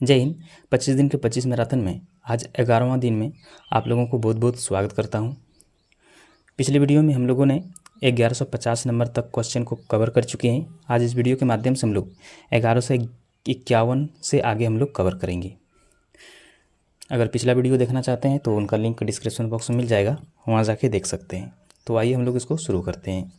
जय हिंद। 25 दिन के 25 मैराथन में आज 11वां दिन में आप लोगों को बहुत बहुत स्वागत करता हूं। पिछले वीडियो में हम लोगों ने 1150 नंबर तक क्वेश्चन को कवर कर चुके हैं। आज इस वीडियो के माध्यम से हम लोग 1151 से आगे हम लोग कवर करेंगे। अगर पिछला वीडियो देखना चाहते हैं तो उनका लिंक डिस्क्रिप्शन बॉक्स में मिल जाएगा, वहाँ जाके देख सकते हैं। तो आइए हम लोग इसको शुरू करते हैं।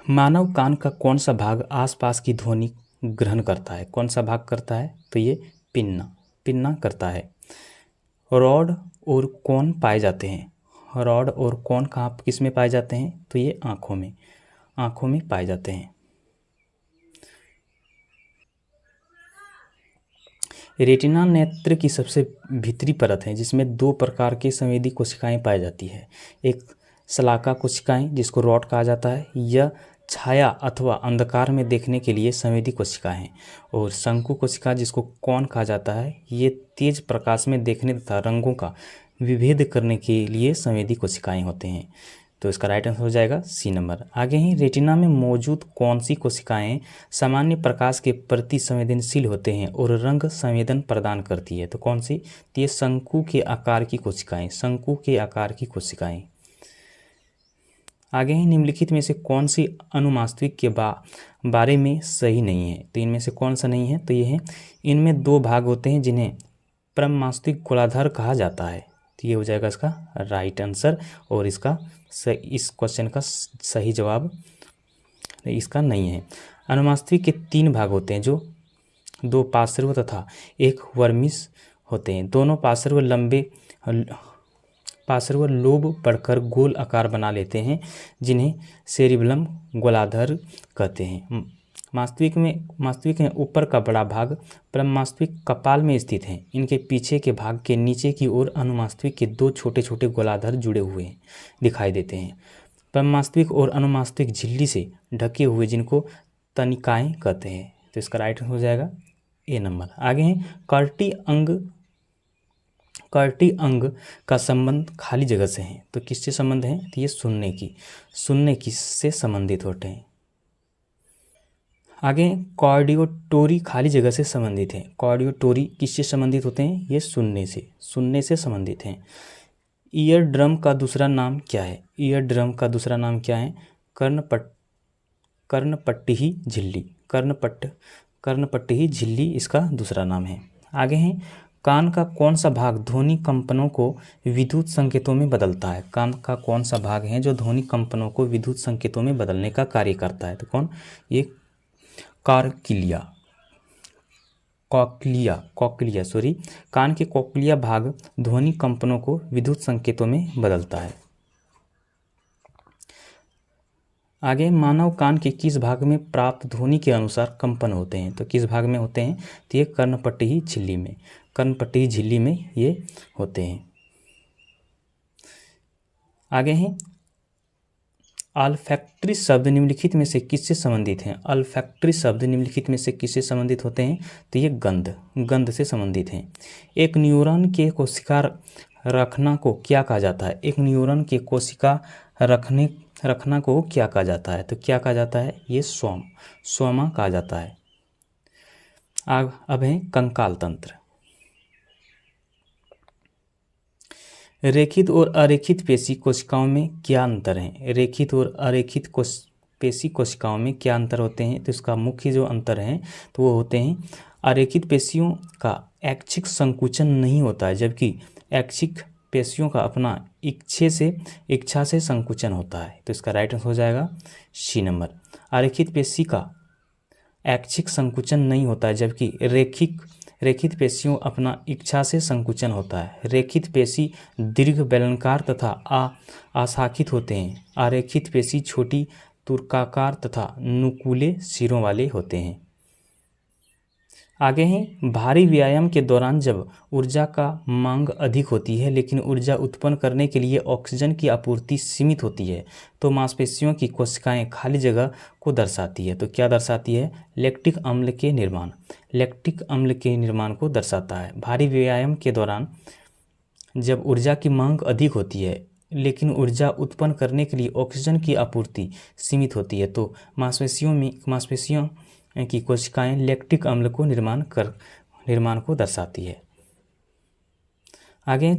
मानव कान का कौन सा भाग आसपास की ध्वनि ग्रहण करता है? कौन सा भाग करता है? तो ये पिन्ना करता है। रॉड और कोन पाए जाते हैं। रॉड और कोन कहाँ किस में पाए जाते हैं? तो ये आँखों में पाए जाते हैं। रेटिना नेत्र की सबसे भीतरी परत है जिसमें 2 प्रकार की संवेदी कोशिकाएं पाई जाती है। एक शलाका कोशिकाएं जिसको रॉड कहा जाता है, यह छाया अथवा अंधकार में देखने के लिए संवेदी कोशिका हैं। और शंकु कोशिका जिसको कोन कहा जाता है, ये तेज प्रकाश में देखने तथा रंगों का विभेद करने के लिए संवेदी कोशिकाएं होते हैं। तो इसका राइट आंसर हो जाएगा सी नंबर। आगे ही रेटिना में मौजूद कौन सी कोशिकाएं सामान्य प्रकाश के प्रति संवेदनशील होते हैं और रंग संवेदन प्रदान करती है? तो कौन सी? ये शंकु के आकार की कोशिकाएं। आगे ही निम्नलिखित में से कौन सी अनुमास्तिक के बारे में सही नहीं है? तो इनमें से कौन सा नहीं है? तो ये है, इनमें 2 भाग होते हैं जिन्हें परमास्तिक गोलार्ध कहा जाता है। तो ये हो जाएगा इसका राइट आंसर। और इस क्वेश्चन का सही जवाब इसका नहीं है। अनुमास्तिक के 3 भाग होते हैं जो 2 पार्श्व तथा 1 वर्मिस होते हैं। दोनों पार्श्व लोब बढ़कर गोल आकार बना लेते हैं जिन्हें सेरिबेलम गोलार्ध कहते हैं। मास्तविक में ऊपर का बड़ा भाग परमास्तिक कपाल में स्थित है। इनके पीछे के भाग के नीचे की ओर अनुमास्तिक के 2 छोटे छोटे गोलार्ध जुड़े हुए दिखाई देते हैं। परमास्तिक और अनुमास्तिक झिल्ली से ढके हुए जिनको तनिकाएं कहते हैं। तो इसका राइट हो जाएगा ए नंबर। आगे हैं कर्टी अंग का संबंध खाली जगह से है। तो किससे संबंध है? तो ये सुनने की से संबंधित होते हैं। आगे कॉर्डियोटोरी खाली जगह से संबंधित है। कॉर्डियोटोरी किससे संबंधित होते हैं? ये सुनने से संबंधित हैं। ईयर ड्रम का दूसरा नाम क्या है? कर्णपट्टी झिल्ली इसका दूसरा नाम है। आगे हैं, कान का कौन सा भाग ध्वनि कंपनों को विद्युत संकेतों में बदलता है? कान का कौन सा भाग है जो ध्वनि कंपनों को विद्युत संकेतों में बदलने का कार्य करता है? तो कौन? ये कॉक्लिया कान के कॉक्लिया भाग ध्वनि कंपनों को विद्युत संकेतों में बदलता है। आगे, मानव कान के किस भाग में प्राप्त ध्वनि के अनुसार कंपन होते हैं? तो किस भाग में होते हैं? तो ये कर्णपट्टी झिल्ली में ये होते हैं। आगे हैं, अल्फैक्टरी शब्द निम्नलिखित में से किससे संबंधित हैं? अल्फैक्टरी शब्द निम्नलिखित में से किससे संबंधित होते हैं? तो ये गंध से संबंधित हैं। एक न्यूरॉन के कोशिका रखना को क्या कहा जाता है? एक न्यूरॉन के कोशिका रखना को क्या कहा जाता है? तो क्या कहा जाता है? ये स्वामा कहा जाता है। अब है कंकाल तंत्र। रेखित और अरेखित पेशी कोशिकाओं में क्या अंतर है? रेखित और अरेखित पेशी कोशिकाओं में क्या अंतर होते हैं? तो इसका मुख्य जो अंतर है तो वो होते हैं, अरेखित पेशियों का ऐच्छिक संकुचन नहीं होता है, जबकि ऐच्छिक पेशियों का अपना इच्छा से संकुचन होता है। तो इसका राइट आंसर हो जाएगा सी नंबर। अरेखित पेशी का ऐच्छिक संकुचन नहीं होता है, जबकि रेखित पेशियों अपना इच्छा से संकुचन होता है। रेखित पेशी दीर्घ बेलनाकार तथा अशाखित होते हैं। अरेखित पेशी छोटी तुर्काकार तथा नुकीले सिरों वाले होते हैं। आगे हैं, भारी व्यायाम के दौरान जब ऊर्जा का मांग अधिक होती है लेकिन ऊर्जा उत्पन्न करने के लिए ऑक्सीजन की आपूर्ति सीमित होती है तो मांसपेशियों की कोशिकाएं खाली जगह को दर्शाती है। तो क्या दर्शाती है? लैक्टिक अम्ल के निर्माण को दर्शाता है। भारी व्यायाम के दौरान जब ऊर्जा की मांग अधिक होती है लेकिन ऊर्जा उत्पन्न करने के लिए ऑक्सीजन की आपूर्ति सीमित होती है। तो मांसपेशियों की कोशिकाएं लैक्टिक अम्ल को निर्माण को दर्शाती है। आगे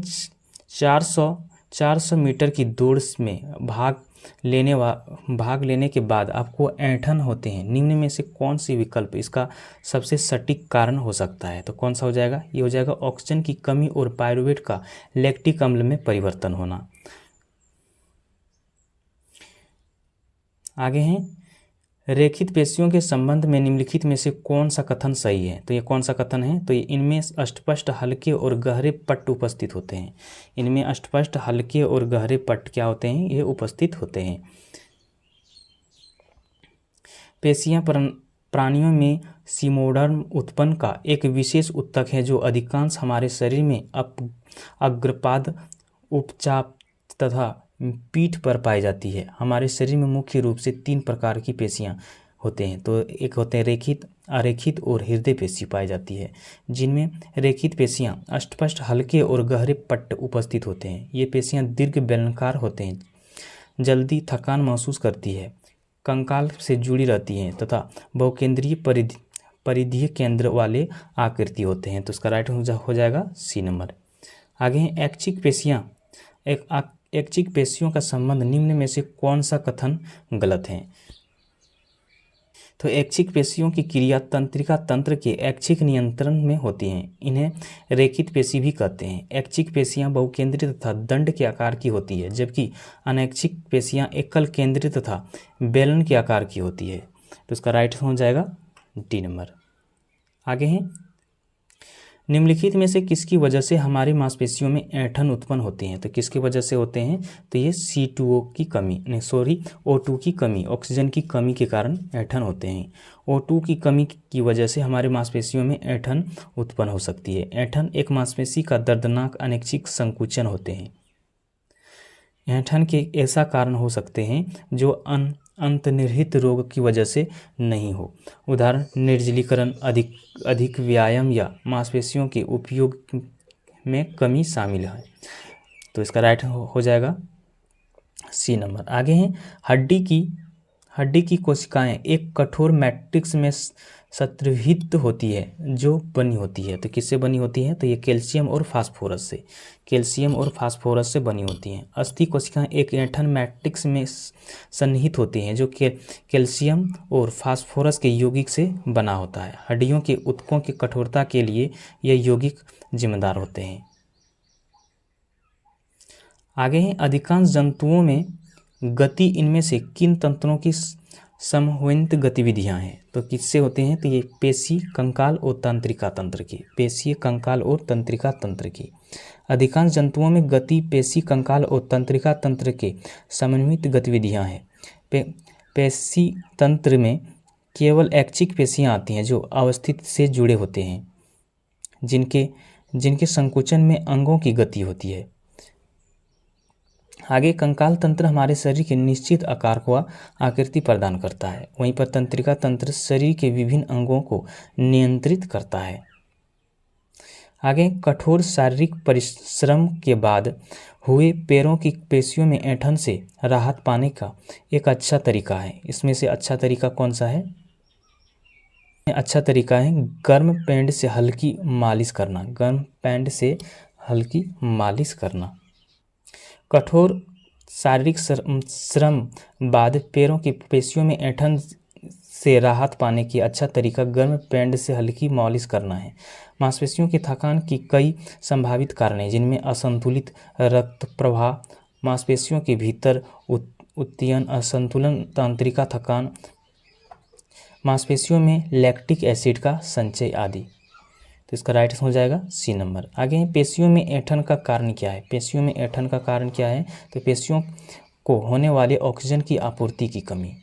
400 मीटर की दौड़ में भाग लेने के बाद आपको ऐंठन होते हैं। निम्न में से कौन सी विकल्प इसका सबसे सटीक कारण हो सकता है? तो कौन सा हो जाएगा? ये हो जाएगा ऑक्सीजन की कमी और पायरुवेट का लैक्टिक अम्ल में परिवर्तन होना। आगे हैं रेखित पेशियों के संबंध में निम्नलिखित में से कौन सा कथन सही है? तो ये कौन सा कथन है? तो ये इनमें अस्पष्ट हल्के और गहरे पट्ट उपस्थित होते हैं। इनमें अस्पष्ट हल्के और गहरे पट्ट क्या होते हैं? ये उपस्थित होते हैं। पेशियां प्राणियों में सीमोडर्म उत्पन्न का एक विशेष ऊतक है जो अधिकांश हमारे शरीर में अग्रपाद, उपचाप तथा पीठ पर पाई जाती है। हमारे शरीर में मुख्य रूप से 3 प्रकार की पेशियां होते हैं। तो एक होते हैं रेखित, अरेखित और हृदय पेशी पाई जाती है, जिनमें रेखित पेशियां अस्पष्ट हल्के और गहरे पट्ट उपस्थित होते हैं। ये पेशियां दीर्घ बेलनाकार होते हैं, जल्दी थकान महसूस करती है, कंकाल से जुड़ी रहती हैं तथा बहुकेंद्रीय परिधीय केंद्र वाले आकृति होते हैं। तो इसका राइट हो जाएगा सी नंबर। आगे हैं ऐच्छिक पेशियां। ऐच्छिक पेशियों का संबंध निम्न में से कौन सा कथन गलत है? तो ऐच्छिक पेशियों की क्रिया तंत्रिका तंत्र के ऐच्छिक नियंत्रण में होती हैं। इन्हें रेखित पेशी भी कहते हैं। ऐच्छिक पेशियां बहुकेंद्रित तथा दंड के आकार की होती है, जबकि अनैच्छिक पेशियां एकल केंद्रित तथा बेलन के आकार की होती है। तो इसका राइट हो जाएगा डी नंबर। आगे हैं निम्नलिखित में से किसकी वजह से हमारी मांसपेशियों में ऐंठन उत्पन्न होती हैं? तो किसकी वजह से होते हैं? तो ये O2 की कमी, ऑक्सीजन की कमी के कारण ऐंठन होते हैं। O2 की कमी की वजह से हमारे मांसपेशियों में ऐंठन उत्पन्न हो सकती है। ऐंठन एक मांसपेशी का दर्दनाक अनैच्छिक संकुचन होते हैं। ऐंठन के ऐसा कारण हो सकते हैं जो अंतर्निहित रोग की वजह से नहीं हो। उदाहरण निर्जलीकरण, अधिक व्यायाम या मांसपेशियों के उपयोग में कमी शामिल है। तो इसका राइट हो जाएगा सी नंबर। आगे हैं हड्डी की कोशिकाएं एक कठोर मैट्रिक्स में संतृप्त होती है जो बनी होती है। तो किससे बनी होती है? तो ये कैल्शियम और फास्फोरस से बनी होती हैं। अस्थि कोशिकाएं एक ऐंठन मैट्रिक्स में सन्निहित होती हैं जो कैल्शियम और फास्फोरस के यौगिक से बना होता है। हड्डियों के ऊतकों की कठोरता के लिए यह यौगिक जिम्मेदार होते हैं। आगे हैं अधिकांश जंतुओं में गति इनमें से किन तंत्रों की समन्वित गतिविधियां हैं? तो किससे होते हैं? तो ये पेशी, कंकाल और तंत्रिका तंत्र की। पेशी, कंकाल और तंत्रिका तंत्र की। अधिकांश जंतुओं में गति पेशी, कंकाल और तंत्रिका तंत्र के समन्वित गतिविधियां हैं। पेशी तंत्र में केवल ऐच्छिक पेशियां आती हैं जो अवस्थित से जुड़े होते हैं, जिनके संकुचन में अंगों की गति होती है। आगे कंकाल तंत्र हमारे शरीर के निश्चित आकार को आकृति प्रदान करता है, वहीं पर तंत्रिका तंत्र शरीर के विभिन्न अंगों को नियंत्रित करता है। आगे कठोर शारीरिक परिश्रम के बाद हुए पैरों की पेशियों में ऐंठन से राहत पाने का एक अच्छा तरीका है। इसमें से अच्छा तरीका कौन सा है? अच्छा तरीका है गर्म पैंट से हल्की मालिश करना। कठोर शारीरिक श्रम बाद पैरों की पेशियों में ऐंठन से राहत पाने की अच्छा तरीका गर्म पैंट से हल्की मालिश करना है। मांसपेशियों की थकान की कई संभावित कारण हैं, जिनमें असंतुलित रक्त प्रवाह, मांसपेशियों के भीतर उत्तीयन असंतुलन, तंत्रिका थकान, मांसपेशियों में लैक्टिक एसिड का संचय आदि। तो इसका राइट हो जाएगा सी नंबर। आगे हैं पेशियों में ऐंठन का कारण क्या है? पेशियों में ऐंठन का कारण क्या है? तो पेशियों को होने वाले ऑक्सीजन की आपूर्ति की कमी।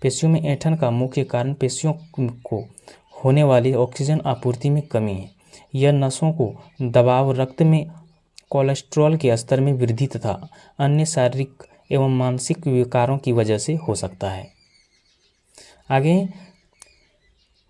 पेशियों में ऐंठन का मुख्य कारण पेशियों को होने वाली ऑक्सीजन आपूर्ति में कमी है। यह नसों को दबाव, रक्त में कोलेस्ट्रॉल के स्तर में वृद्धि तथा अन्य शारीरिक एवं मानसिक विकारों की वजह से हो सकता है। आगे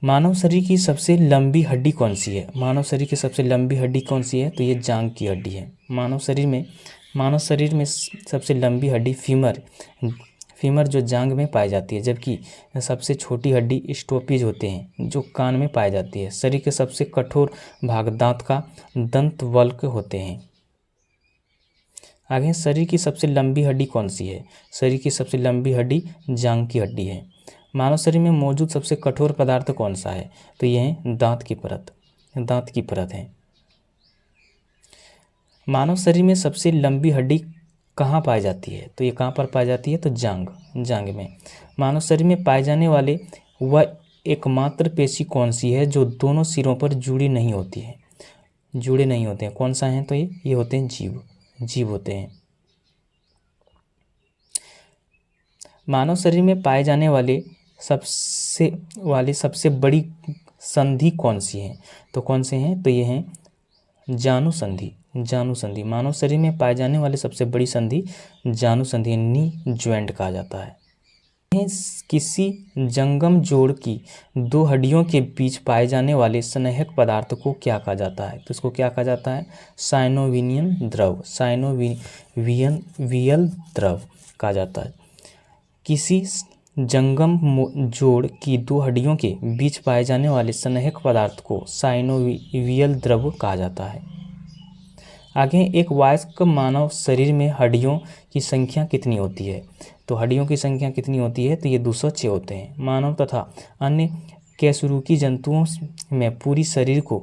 मानव शरीर की सबसे लंबी हड्डी कौन सी है? मानव शरीर की सबसे लंबी हड्डी कौन सी है? तो ये जांघ की हड्डी है। मानव शरीर में मानव शरीर में सबसे लंबी हड्डी फीमर जो जांघ में पाई जाती है, जबकि सबसे छोटी हड्डी स्टोपीज होते हैं जो कान में पाई जाती है। शरीर के सबसे कठोर भाग दांत का दंतवल्क होते हैं। आगे, शरीर की सबसे लंबी हड्डी कौन सी है? शरीर की सबसे लंबी हड्डी जांघ की हड्डी है। मानव शरीर में मौजूद सबसे कठोर पदार्थ कौन सा है? तो यह है दांत की परत है। मानव शरीर में सबसे लंबी हड्डी कहाँ पाई जाती है? तो ये कहाँ पर पाई जाती है? तो जांघ में। मानव शरीर में पाए जाने वाले वह एकमात्र पेशी कौन सी है जो दोनों सिरों पर जुड़े नहीं होते हैं? कौन सा है? तो ये होते हैं जीव होते हैं। मानव शरीर में पाए जाने वाले सबसे बड़ी संधि कौन सी है? तो कौन से हैं? तो ये हैं जानु संधि। मानव शरीर में पाए जाने वाले सबसे बड़ी संधि जानु संधि, नी ज्वाइंट कहा जाता है। किसी जंगम जोड़ की दो हड्डियों के बीच पाए जाने वाले स्नेहक पदार्थ को क्या कहा जाता है? तो इसको क्या कहा जाता है? साइनोवियल द्रव कहा जाता है। किसी जंगम जोड़ की दो हड्डियों के बीच पाए जाने वाले स्नेहक पदार्थ को साइनोवियल द्रव कहा जाता है। आगे, एक वयस्क मानव शरीर में हड्डियों की संख्या कितनी होती है? तो हड्डियों की संख्या कितनी होती है? तो ये 206 होते हैं। मानव तथा अन्य कशेरुकी जंतुओं में पूरी शरीर को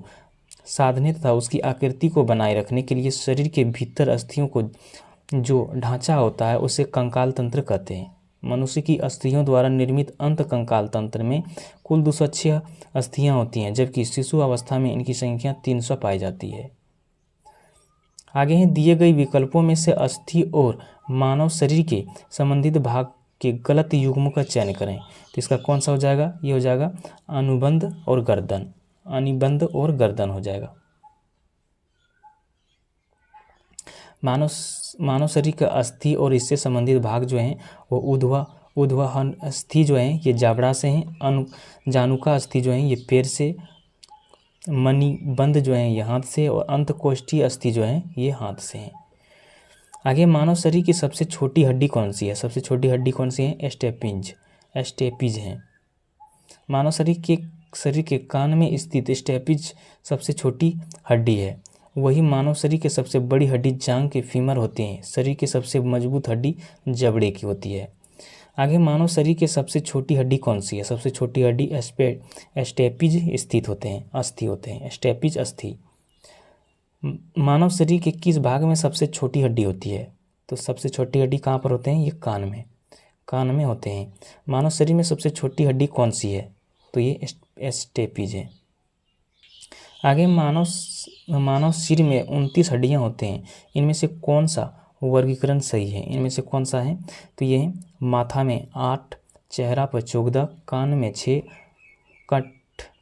साधने तथा उसकी आकृति को बनाए रखने के लिए शरीर के भीतर अस्थियों को जो ढांचा होता है उसे कंकाल तंत्र कहते हैं। मनुष्य की अस्थियों द्वारा निर्मित अंत कंकाल तंत्र में कुल 206 अस्थियां होती हैं, जबकि शिशु अवस्था में इनकी संख्या 300 पाई जाती है। आगे हैं, दिए गए विकल्पों में से अस्थि और मानव शरीर के संबंधित भाग के गलत युग्म का चयन करें। तो इसका कौन सा हो जाएगा? ये हो जाएगा अनुबंध और गर्दन हो जाएगा। मानव शरीर का अस्थि और इससे संबंधित भाग जो हैं वो ऊर्ध्वाधर अस्थि जो हैं ये जाबड़ा से हैं, जानुका अस्थि जो हैं ये पैर से, मणिबंध जो हैं ये हाथ से, और अंतकोष्ठी अस्थि जो हैं ये हाथ से हैं। आगे, मानव शरीर की सबसे छोटी हड्डी कौन सी है? सबसे छोटी हड्डी कौन सी है? स्टेपीज हैं। मानव शरीर के कान में स्थित स्टेपीज सबसे छोटी हड्डी है। वही मानव शरीर के सबसे बड़ी हड्डी जांघ के फीमर होते हैं। शरीर की सबसे मजबूत हड्डी जबड़े की होती है। आगे, मानव शरीर की सबसे छोटी हड्डी कौन सी है? सबसे छोटी हड्डी स्टेपीज अस्थि होते हैं। स्टेपीज अस्थि। मानव शरीर के किस भाग में सबसे छोटी हड्डी होती है? तो सबसे छोटी हड्डी कहाँ पर होते हैं? ये कान में होते हैं। मानव शरीर में सबसे छोटी हड्डी कौन सी है? तो ये स्टेपीज है। आगे, मानव सिर में 29 हड्डियां होते हैं। इनमें से कौन सा वर्गीकरण सही है? इनमें से कौन सा है? तो ये माथा में 8, चेहरा पर 14, कान में 6,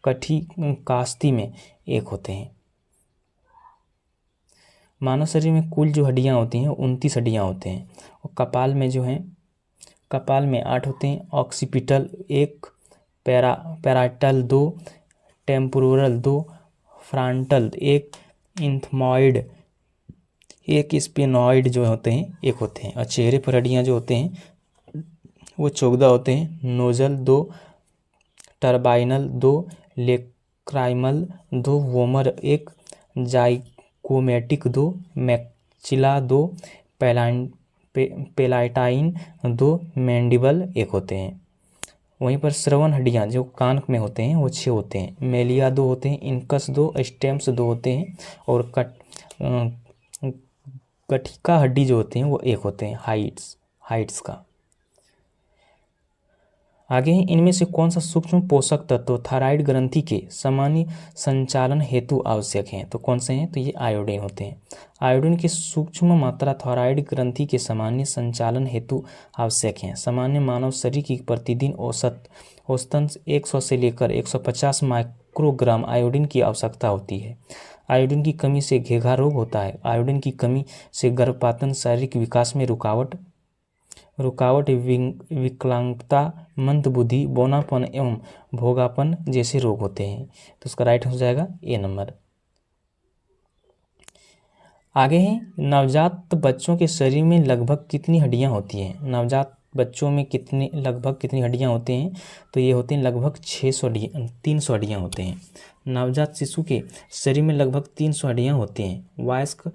कठी कास्ती में 1 होते हैं। मानव शरीर में कुल जो हड्डियां होती हैं 29 हड्डियां होते हैं। और कपाल में 8 होते हैं। ऑक्सीपिटल 1, पैराइटल 2, टेम्पोरल 2, फ्रंटल 1, इंथमॉइड 1, स्पेनॉइड जो होते हैं 1 होते हैं। और चेहरे पर हड्डियां जो होते हैं वो 14 होते हैं। Nozzle 2, टर्बाइनल 2, lacrimal 2, vomer 1, zygomatic 2, maxilla 2, palatine 2, mandible 1 होते हैं। वहीं पर श्रवण हड्डियां जो कान में होते हैं वो 6 होते हैं। मेलिया 2 होते हैं, इनकस 2, स्टेम्स 2 होते हैं, और कठिका हड्डी जो होते हैं वो 1 होते हैं। हाइट्स का। आगे, इनमें से कौन सा सूक्ष्म पोषक तत्व थायराइड ग्रंथि के सामान्य संचालन हेतु आवश्यक हैं? तो कौन से हैं? तो ये आयोडीन होते हैं। आयोडीन की सूक्ष्म मात्रा थायराइड ग्रंथि के सामान्य संचालन हेतु आवश्यक हैं। सामान्य मानव शरीर की प्रतिदिन औसतन 100 से लेकर 150 माइक्रोग्राम आयोडीन की आवश्यकता होती है। आयोडीन की कमी से घेघा रोग होता है। आयोडीन की कमी से गर्भपातन, शारीरिक विकास में रुकावट, विकलांगता, मंदबुद्धि, बौनापन एवं भोगापन जैसे रोग होते हैं। तो उसका राइट हो जाएगा ए नंबर। आगे हैं, नवजात बच्चों के शरीर में लगभग कितनी हड्डियां होती हैं। नवजात बच्चों में लगभग कितनी हड्डियां होती हैं, तो ये होती हैं लगभग 300 हड्डियां होते हैं। नवजात शिशु के शरीर में लगभग 300 हड्डियां होती हैं। वयस्क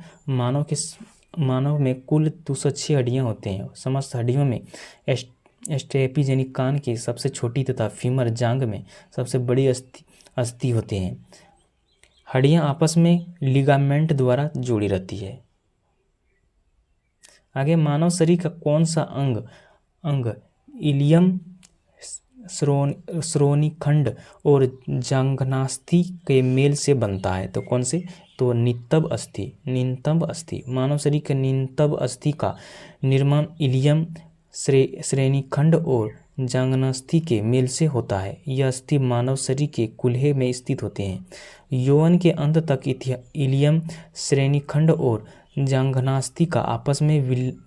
मानव में कुल 206 हड्डियां होते हैं। समस्त हड्डियों में स्टेपीज यानी कान की सबसे छोटी तथा फीमर जांघ में सबसे बड़ी अस्थि होते हैं। हड्डियां आपस में लिगामेंट द्वारा जुड़ी रहती है। आगे, मानव शरीर का कौन सा अंग इलियम, श्रोणीखंड और जांघनास्थि के मेल से बनता है, तो कौन से, तो नितंब अस्थि। मानव शरीर के नितंब अस्थि का निर्माण इलियम, श्रोणीखंड और जांघनास्थि के मेल से होता है। यह अस्थि मानव शरीर के कूल्हे में स्थित होते हैं। यौवन के अंत तक इलियम, श्रोणीखंड और जांघनास्थि का आपस में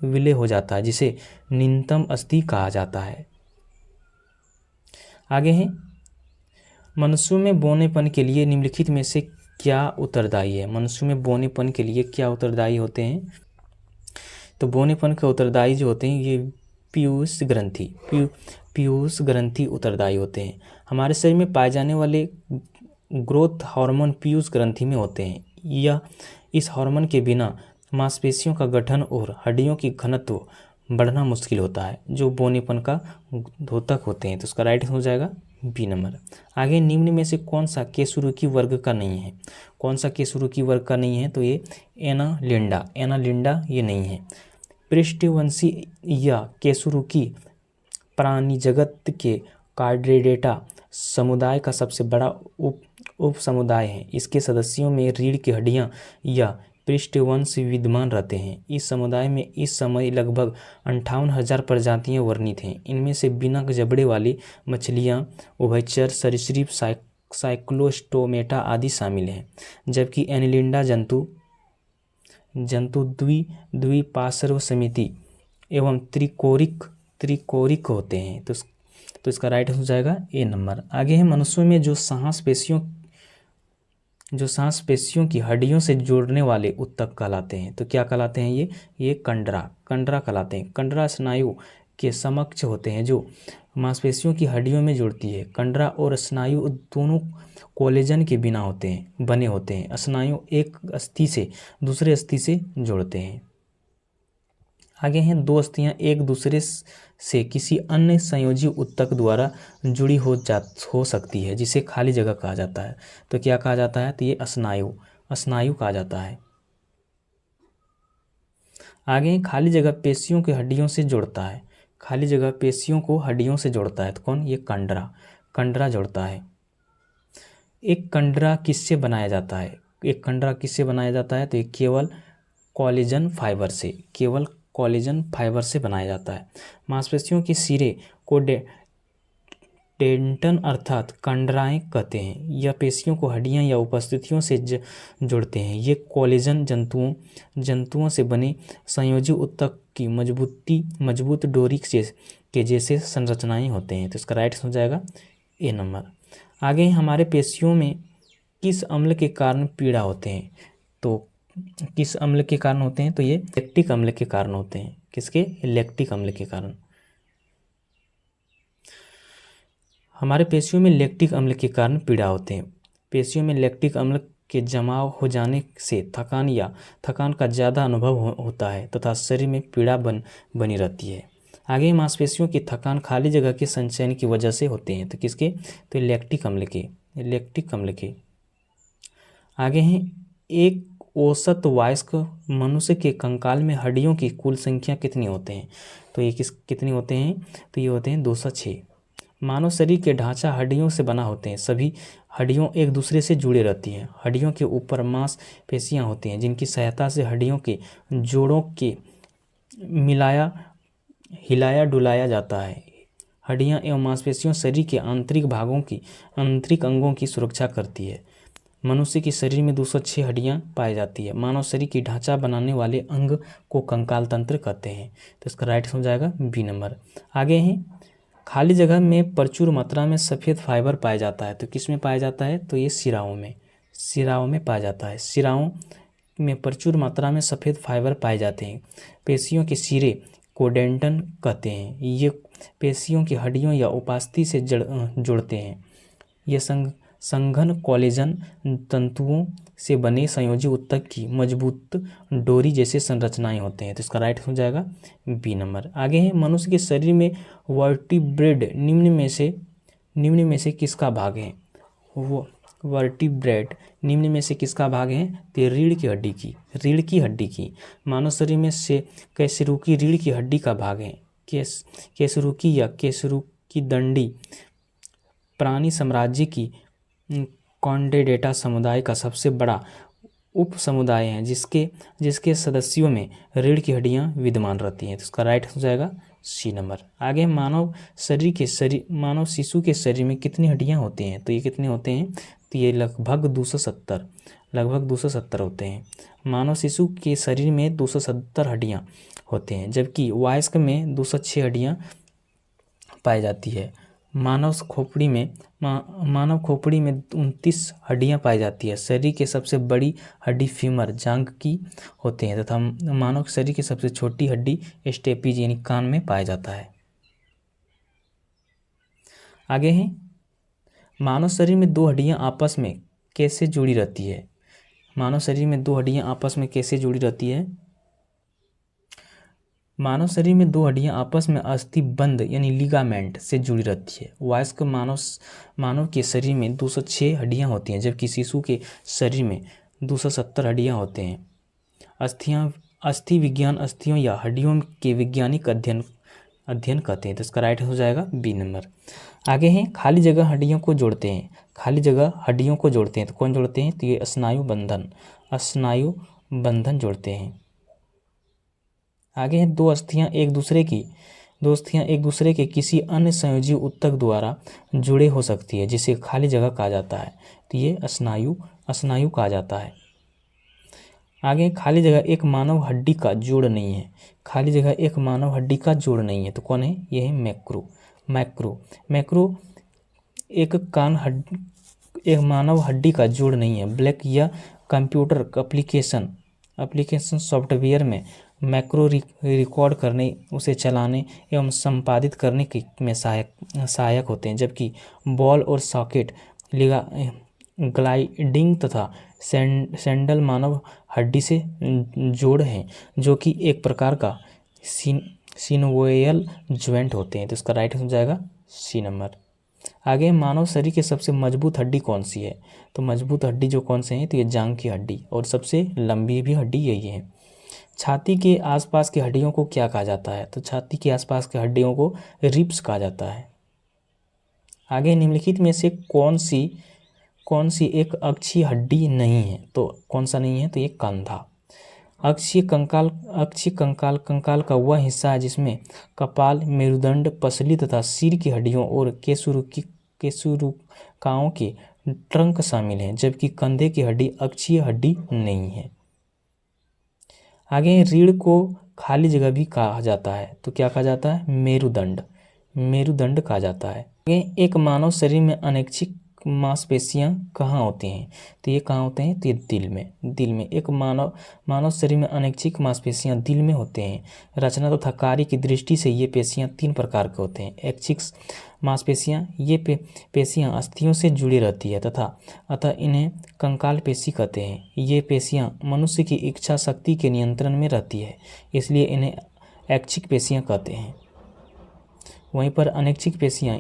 विलय हो जाता है, जिसे नितंब अस्थि कहा जाता है। आगे है, मनुष्यों में बौनेपन के लिए निम्नलिखित में से क्या उत्तरदायी है। मनुष्यों में बौनेपन के लिए क्या उत्तरदायी होते हैं, तो बौनेपन के उत्तरदायी जो होते हैं ये पीयूष ग्रंथि उत्तरदायी होते हैं। हमारे शरीर में पाए जाने वाले ग्रोथ हार्मोन पीयूष ग्रंथि में होते हैं। यह इस हार्मोन के बिना मांसपेशियों का गठन और हड्डियों की घनत्व बढ़ना मुश्किल होता है, जो बौनेपन का द्योतक होते हैं। तो उसका राइट हो जाएगा बी नंबर। आगे, निम्न में से कौन सा केसुरुकी वर्ग का नहीं है। कौन सा केसुरुकी वर्ग का नहीं है, तो ये एनालिंडा ये नहीं है। पृष्ठवंशी या केसुरुकी प्राणी जगत के कार्डेटा समुदाय का सबसे बड़ा उप समुदाय है। इसके सदस्यों में रीढ़ की हड्डियां या पृष्ठवंश विद्यमान रहते हैं। इस समुदाय में इस समय लगभग 58,000 प्रजातियां वर्णित हैं। इनमें से बिना जबड़े वाली मछलियां, उभयचर सरीसृप, साइक्लोस्टोमेटा आदि शामिल हैं, जबकि एनालिंडा जंतु द्विपार्श्व समिति एवं त्रिकोरिक होते हैं। तो इसका राइट हो जाएगा ए नंबर। आगे है, मनुष्यों में जो सांस पेशियों की हड्डियों से जोड़ने वाले ऊतक कहलाते हैं, तो क्या कहलाते हैं ये कंडरा कहलाते हैं। कंडरा स्नायु के समकक्ष होते हैं जो मांसपेशियों की हड्डियों में जुड़ती है। कंडरा और स्नायु दोनों कोलेजन के बिना बने होते हैं। स्नायु एक अस्थि से दूसरे अस्थि से जोड़ते हैं। आगे हैं, दो अस्थियां एक दूसरे से किसी अन्य संयोजी ऊतक द्वारा जुड़ी हो सकती है, जिसे खाली जगह कहा जाता है। तो क्या कहा जाता है, तो ये स्नायु कहा जाता है। आगे, खाली जगह पेशियों के हड्डियों से जोड़ता है। खाली जगह पेशियों को हड्डियों से जोड़ता है, तो कौन, ये कंडरा जोड़ता है। एक कंडरा किससे बनाया जाता है, तो ये केवल कोलेजन फाइबर से बनाया जाता है। मांसपेशियों के सिरे को टेंडन अर्थात कंडराएं कहते हैं। यह पेशियों को हड्डियां या उपस्थितियों से जोड़ते हैं। ये कोलेजन जंतुओं से बने संयोजी ऊतक की मजबूत डोरी के जैसे संरचनाएं होते हैं। तो इसका राइट हो जाएगा ए नंबर। आगे, हमारे पेशियों में किस अम्ल के कारण पीड़ा होते हैं, तो किस अम्ल के कारण होते हैं, तो ये लैक्टिक अम्ल के कारण होते हैं। किसके, लैक्टिक अम्ल के कारण। हमारे पेशियों में लैक्टिक अम्ल के कारण पीड़ा होते हैं। पेशियों में लैक्टिक अम्ल के जमाव हो जाने से थकान का ज़्यादा अनुभव होता है तथा शरीर में पीड़ा बनी रहती है। आगे, मांसपेशियों की थकान खाली जगह के संचयन की वजह से होते हैं। तो किसके, तो लैक्टिक अम्ल के। आगे हैं, एक औसत वयस्क मनुष्य के कंकाल में हड्डियों की कुल संख्या कितनी होते हैं, तो ये कितनी होते हैं, तो ये होते हैं 206। मानव शरीर के ढांचा हड्डियों से बना होते हैं। सभी हड्डियों एक दूसरे से जुड़े रहती हैं। हड्डियों के ऊपर मांसपेशियां होती हैं, जिनकी सहायता से हड्डियों के जोड़ों के हिलाया डुलाया जाता है। हड्डियां एवं मांसपेशियां शरीर के आंतरिक अंगों की सुरक्षा करती है। मनुष्य के शरीर में 206 हड्डियां पाई जाती है। मानव शरीर की ढांचा बनाने वाले अंग को कंकाल तंत्र कहते हैं। तो इसका राइट हो जाएगा बी नंबर। आगे हैं, खाली जगह में प्रचुर मात्रा में सफ़ेद फाइबर पाया जाता है। तो किस में पाया जाता है, तो ये सिराओं में पाया जाता है। सिराओं में प्रचुर मात्रा में सफ़ेद फाइबर पाए जाते हैं। पेशियों के सिरे को डेंटन कहते हैं। ये पेशियों की हड्डियों या उपास्थि से जुड़ते हैं। ये संघन कोलेजन तंतुओं से बने संयोजी ऊतक की मजबूत डोरी जैसे संरचनाएं होते हैं। तो इसका राइट हो जाएगा बी नंबर। आगे है मनुष्य के शरीर में वर्टिब्रेड निम्न में से किसका भाग है? वो वर्टिब्रेड निम्न में से किसका भाग है? तो रीढ़ की हड्डी की। मानव शरीर में से कैसरूकी रीढ़ की हड्डी का भाग है। कैसरूकी या कैसरूकी दंडी प्राणी साम्राज्य की कॉन्डेडेटा समुदाय का सबसे बड़ा उप समुदाय है, जिसके सदस्यों में रीढ़ की हड्डियां विद्यमान रहती हैं। तो इसका राइट हो जाएगा सी नंबर। आगे मानव शिशु के शरीर में कितनी हड्डियां होती हैं? तो ये कितने होते हैं? तो ये लगभग 270 होते हैं। मानव शिशु के शरीर में 270 हड्डियां होते हैं, जबकि वयस्क में 206 हड्डियां पाई जाती है। मानव खोपड़ी में 29 हड्डियां पाई जाती है। शरीर की सबसे बड़ी हड्डी फीमर जांघ की होते हैं तथा मानव शरीर की सबसे छोटी हड्डी स्टेपीज यानी कान में पाया जाता है। आगे है मानव शरीर में दो हड्डियां आपस में कैसे जुड़ी रहती है? मानव शरीर में दो हड्डियां आपस में कैसे जुड़ी रहती है? मानव शरीर में दो हड्डियां आपस में अस्थिबंध यानी लिगामेंट से जुड़ी रहती है। वयस्क मानव के शरीर में 206 हड्डियां होती हैं, जबकि शिशु के शरीर में 270 हड्डियां होते हैं। अस्थि विज्ञान अस्थियों या हड्डियों के वैज्ञानिक अध्ययन कहते हैं। तो इसका राइट हो जाएगा बी नंबर। आगे हैं खाली जगह हड्डियों को जोड़ते हैं। तो कौन जोड़ते हैं? तो ये स्नायु बंधन जोड़ते हैं। आगे है दो अस्थियां एक दूसरे के किसी अन्य संयोजी ऊतक द्वारा जुड़े हो सकती है, जिसे खाली जगह कहा जाता है। तो ये स्नायु कहा जाता है। आगे खाली जगह एक मानव हड्डी का जोड़ नहीं है। तो कौन है? ये है मैक्रो एक मानव हड्डी का जोड़ नहीं है। ब्लैक या कंप्यूटर एप्लीकेशन सॉफ्टवेयर में मैक्रो रिकॉर्ड करने, उसे चलाने एवं संपादित करने में सहायक होते हैं, जबकि बॉल और सॉकेट ग्लाइडिंग तथा सैंडल मानव हड्डी से जोड़ हैं, जो कि एक प्रकार का सिनोवियल ज्वाइंट होते हैं। तो इसका राइट हो जाएगा सी नंबर। आगे मानव शरीर की सबसे मजबूत हड्डी कौन सी है? तो मजबूत हड्डी जो कौन से हैं? तो ये जांघ की हड्डी, और सबसे लंबी भी हड्डी यही है। छाती के आसपास की हड्डियों को क्या कहा जाता है? तो छाती के आसपास की हड्डियों को रिब्स कहा जाता है। आगे निम्नलिखित में से कौन सी एक अक्षीय हड्डी नहीं है? तो कौन सा नहीं है? तो ये कंधा। अक्षीय कंकाल का वह हिस्सा है जिसमें कपाल, मेरुदंड, पसली तथा सिर की हड्डियों और केशुरुकाओं के ट्रंक शामिल हैं, जबकि कंधे की हड्डी अक्षीय हड्डी नहीं है। आगे रीढ़ को खाली जगह भी कहा जाता है। तो क्या कहा जाता है? मेरुदंड कहा जाता है। आगे एक मानव शरीर में अनैच्छिक मांसपेशियां कहाँ होती हैं? तो ये कहाँ होते हैं? तो ये दिल में एक मानव शरीर में अनैच्छिक मांसपेशियां दिल में होते हैं। रचना तथा कार्य की दृष्टि से ये पेशियां 3 प्रकार के होते हैं। ऐच्छिक मांसपेशियां, ये पेशियां अस्थियों से जुड़ी रहती है अतः इन्हें कंकाल पेशी कहते हैं। ये पेशियां मनुष्य की इच्छा शक्ति के नियंत्रण में रहती है, इसलिए इन्हें ऐच्छिक पेशियां कहते हैं। वहीं पर अनैच्छिक पेशियां,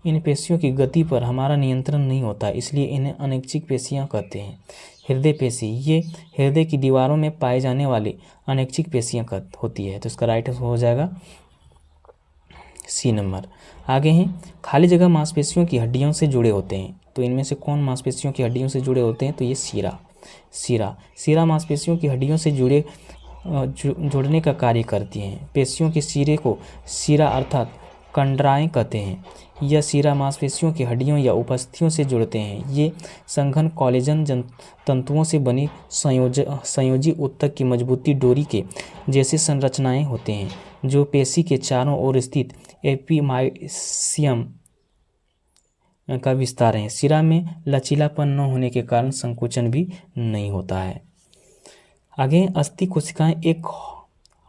इन पेशियों की गति पर हमारा नियंत्रण नहीं होता, इसलिए इन्हें अनैच्छिक पेशियां कहते हैं। हृदय पेशी, ये हृदय की दीवारों में पाए जाने वाली अनैच्छिक पेशियां होती है। तो इसका राइट हो जाएगा सी नंबर। आगे हैं खाली जगह मांसपेशियों की हड्डियों से जुड़े होते हैं। तो इनमें से कौन मांसपेशियों की हड्डियों से जुड़े होते हैं? तो ये सीरा मांसपेशियों की हड्डियों से जुड़ने का कार्य करती हैं। पेशियों के सिरे को सीरा अर्थात कंडराएं कहते हैं। यह सीरा मांसपेशियों की हड्डियों या उपस्थियों से जुड़ते हैं। ये संघन कोलेजन तंतुओं से बनी संयोजी ऊतक की मजबूती डोरी के जैसे संरचनाएं होते हैं, जो पेशी के चारों ओर स्थित एपिमाइसियम का विस्तार है। सिरा में लचीलापन न होने के कारण संकुचन भी नहीं होता है। आगे अस्थि कोशिकाएं एक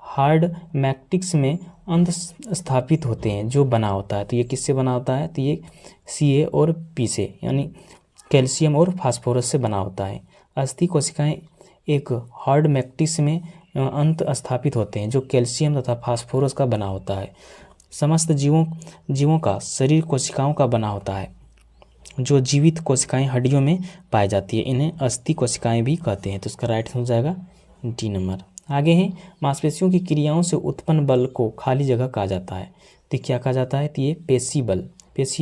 हार्ड मैट्रिक्स में अंत स्थापित होते हैं जो बना होता है। तो ये किससे बना होता है? तो ये Ca और P से, यानी कैल्शियम और फास्फोरस से बना होता है। अस्थि कोशिकाएं एक हार्ड मैट्रिक्स में अंत स्थापित होते हैं जो कैल्शियम तथा फास्फोरस का बना होता है। समस्त जीवों का शरीर कोशिकाओं का बना होता है। जो जीवित कोशिकाएं हड्डियों में पाई जाती है इन्हें अस्थि कोशिकाएं भी कहते हैं। तो इसका राइट हो जाएगा डी नंबर। आगे है मांसपेशियों की क्रियाओं से उत्पन्न बल को खाली जगह कहा जाता है। तो क्या कहा जाता है? तो ये पेशीय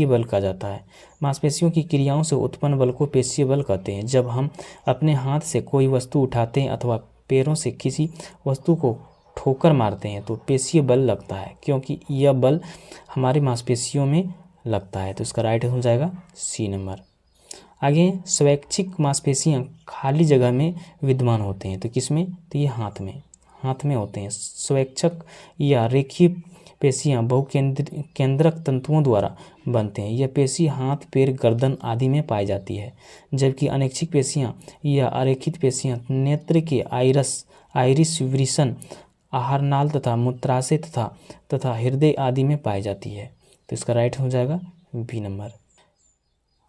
बल कहा जाता है। मांसपेशियों की क्रियाओं से उत्पन्न बल को पेशीय बल कहते हैं। जब हम अपने हाथ से कोई वस्तु उठाते हैं अथवा पैरों से किसी वस्तु को ठोकर मारते हैं तो पेशीय बल लगता है, क्योंकि यह बल हमारी मांसपेशियों में लगता है। तो इसका राइट हो जाएगा सी नंबर। आगे स्वैच्छिक मांसपेशियां खाली जगह में विद्यमान होते हैं। तो किसमें? तो ये हाथ में होते हैं। स्वैच्छिक या रेखीय पेशियां बहुकेंद्रक तंतुओं द्वारा बनते हैं। यह पेशी हाथ, पैर, गर्दन आदि में पाई जाती है, जबकि अनैच्छिक पेशियां या अरेखित पेशियां नेत्र के आइरिस, वृषण, आहारनाल तथा मूत्राशय तथा हृदय आदि में पाई जाती है। तो इसका राइट हो जाएगा बी नंबर।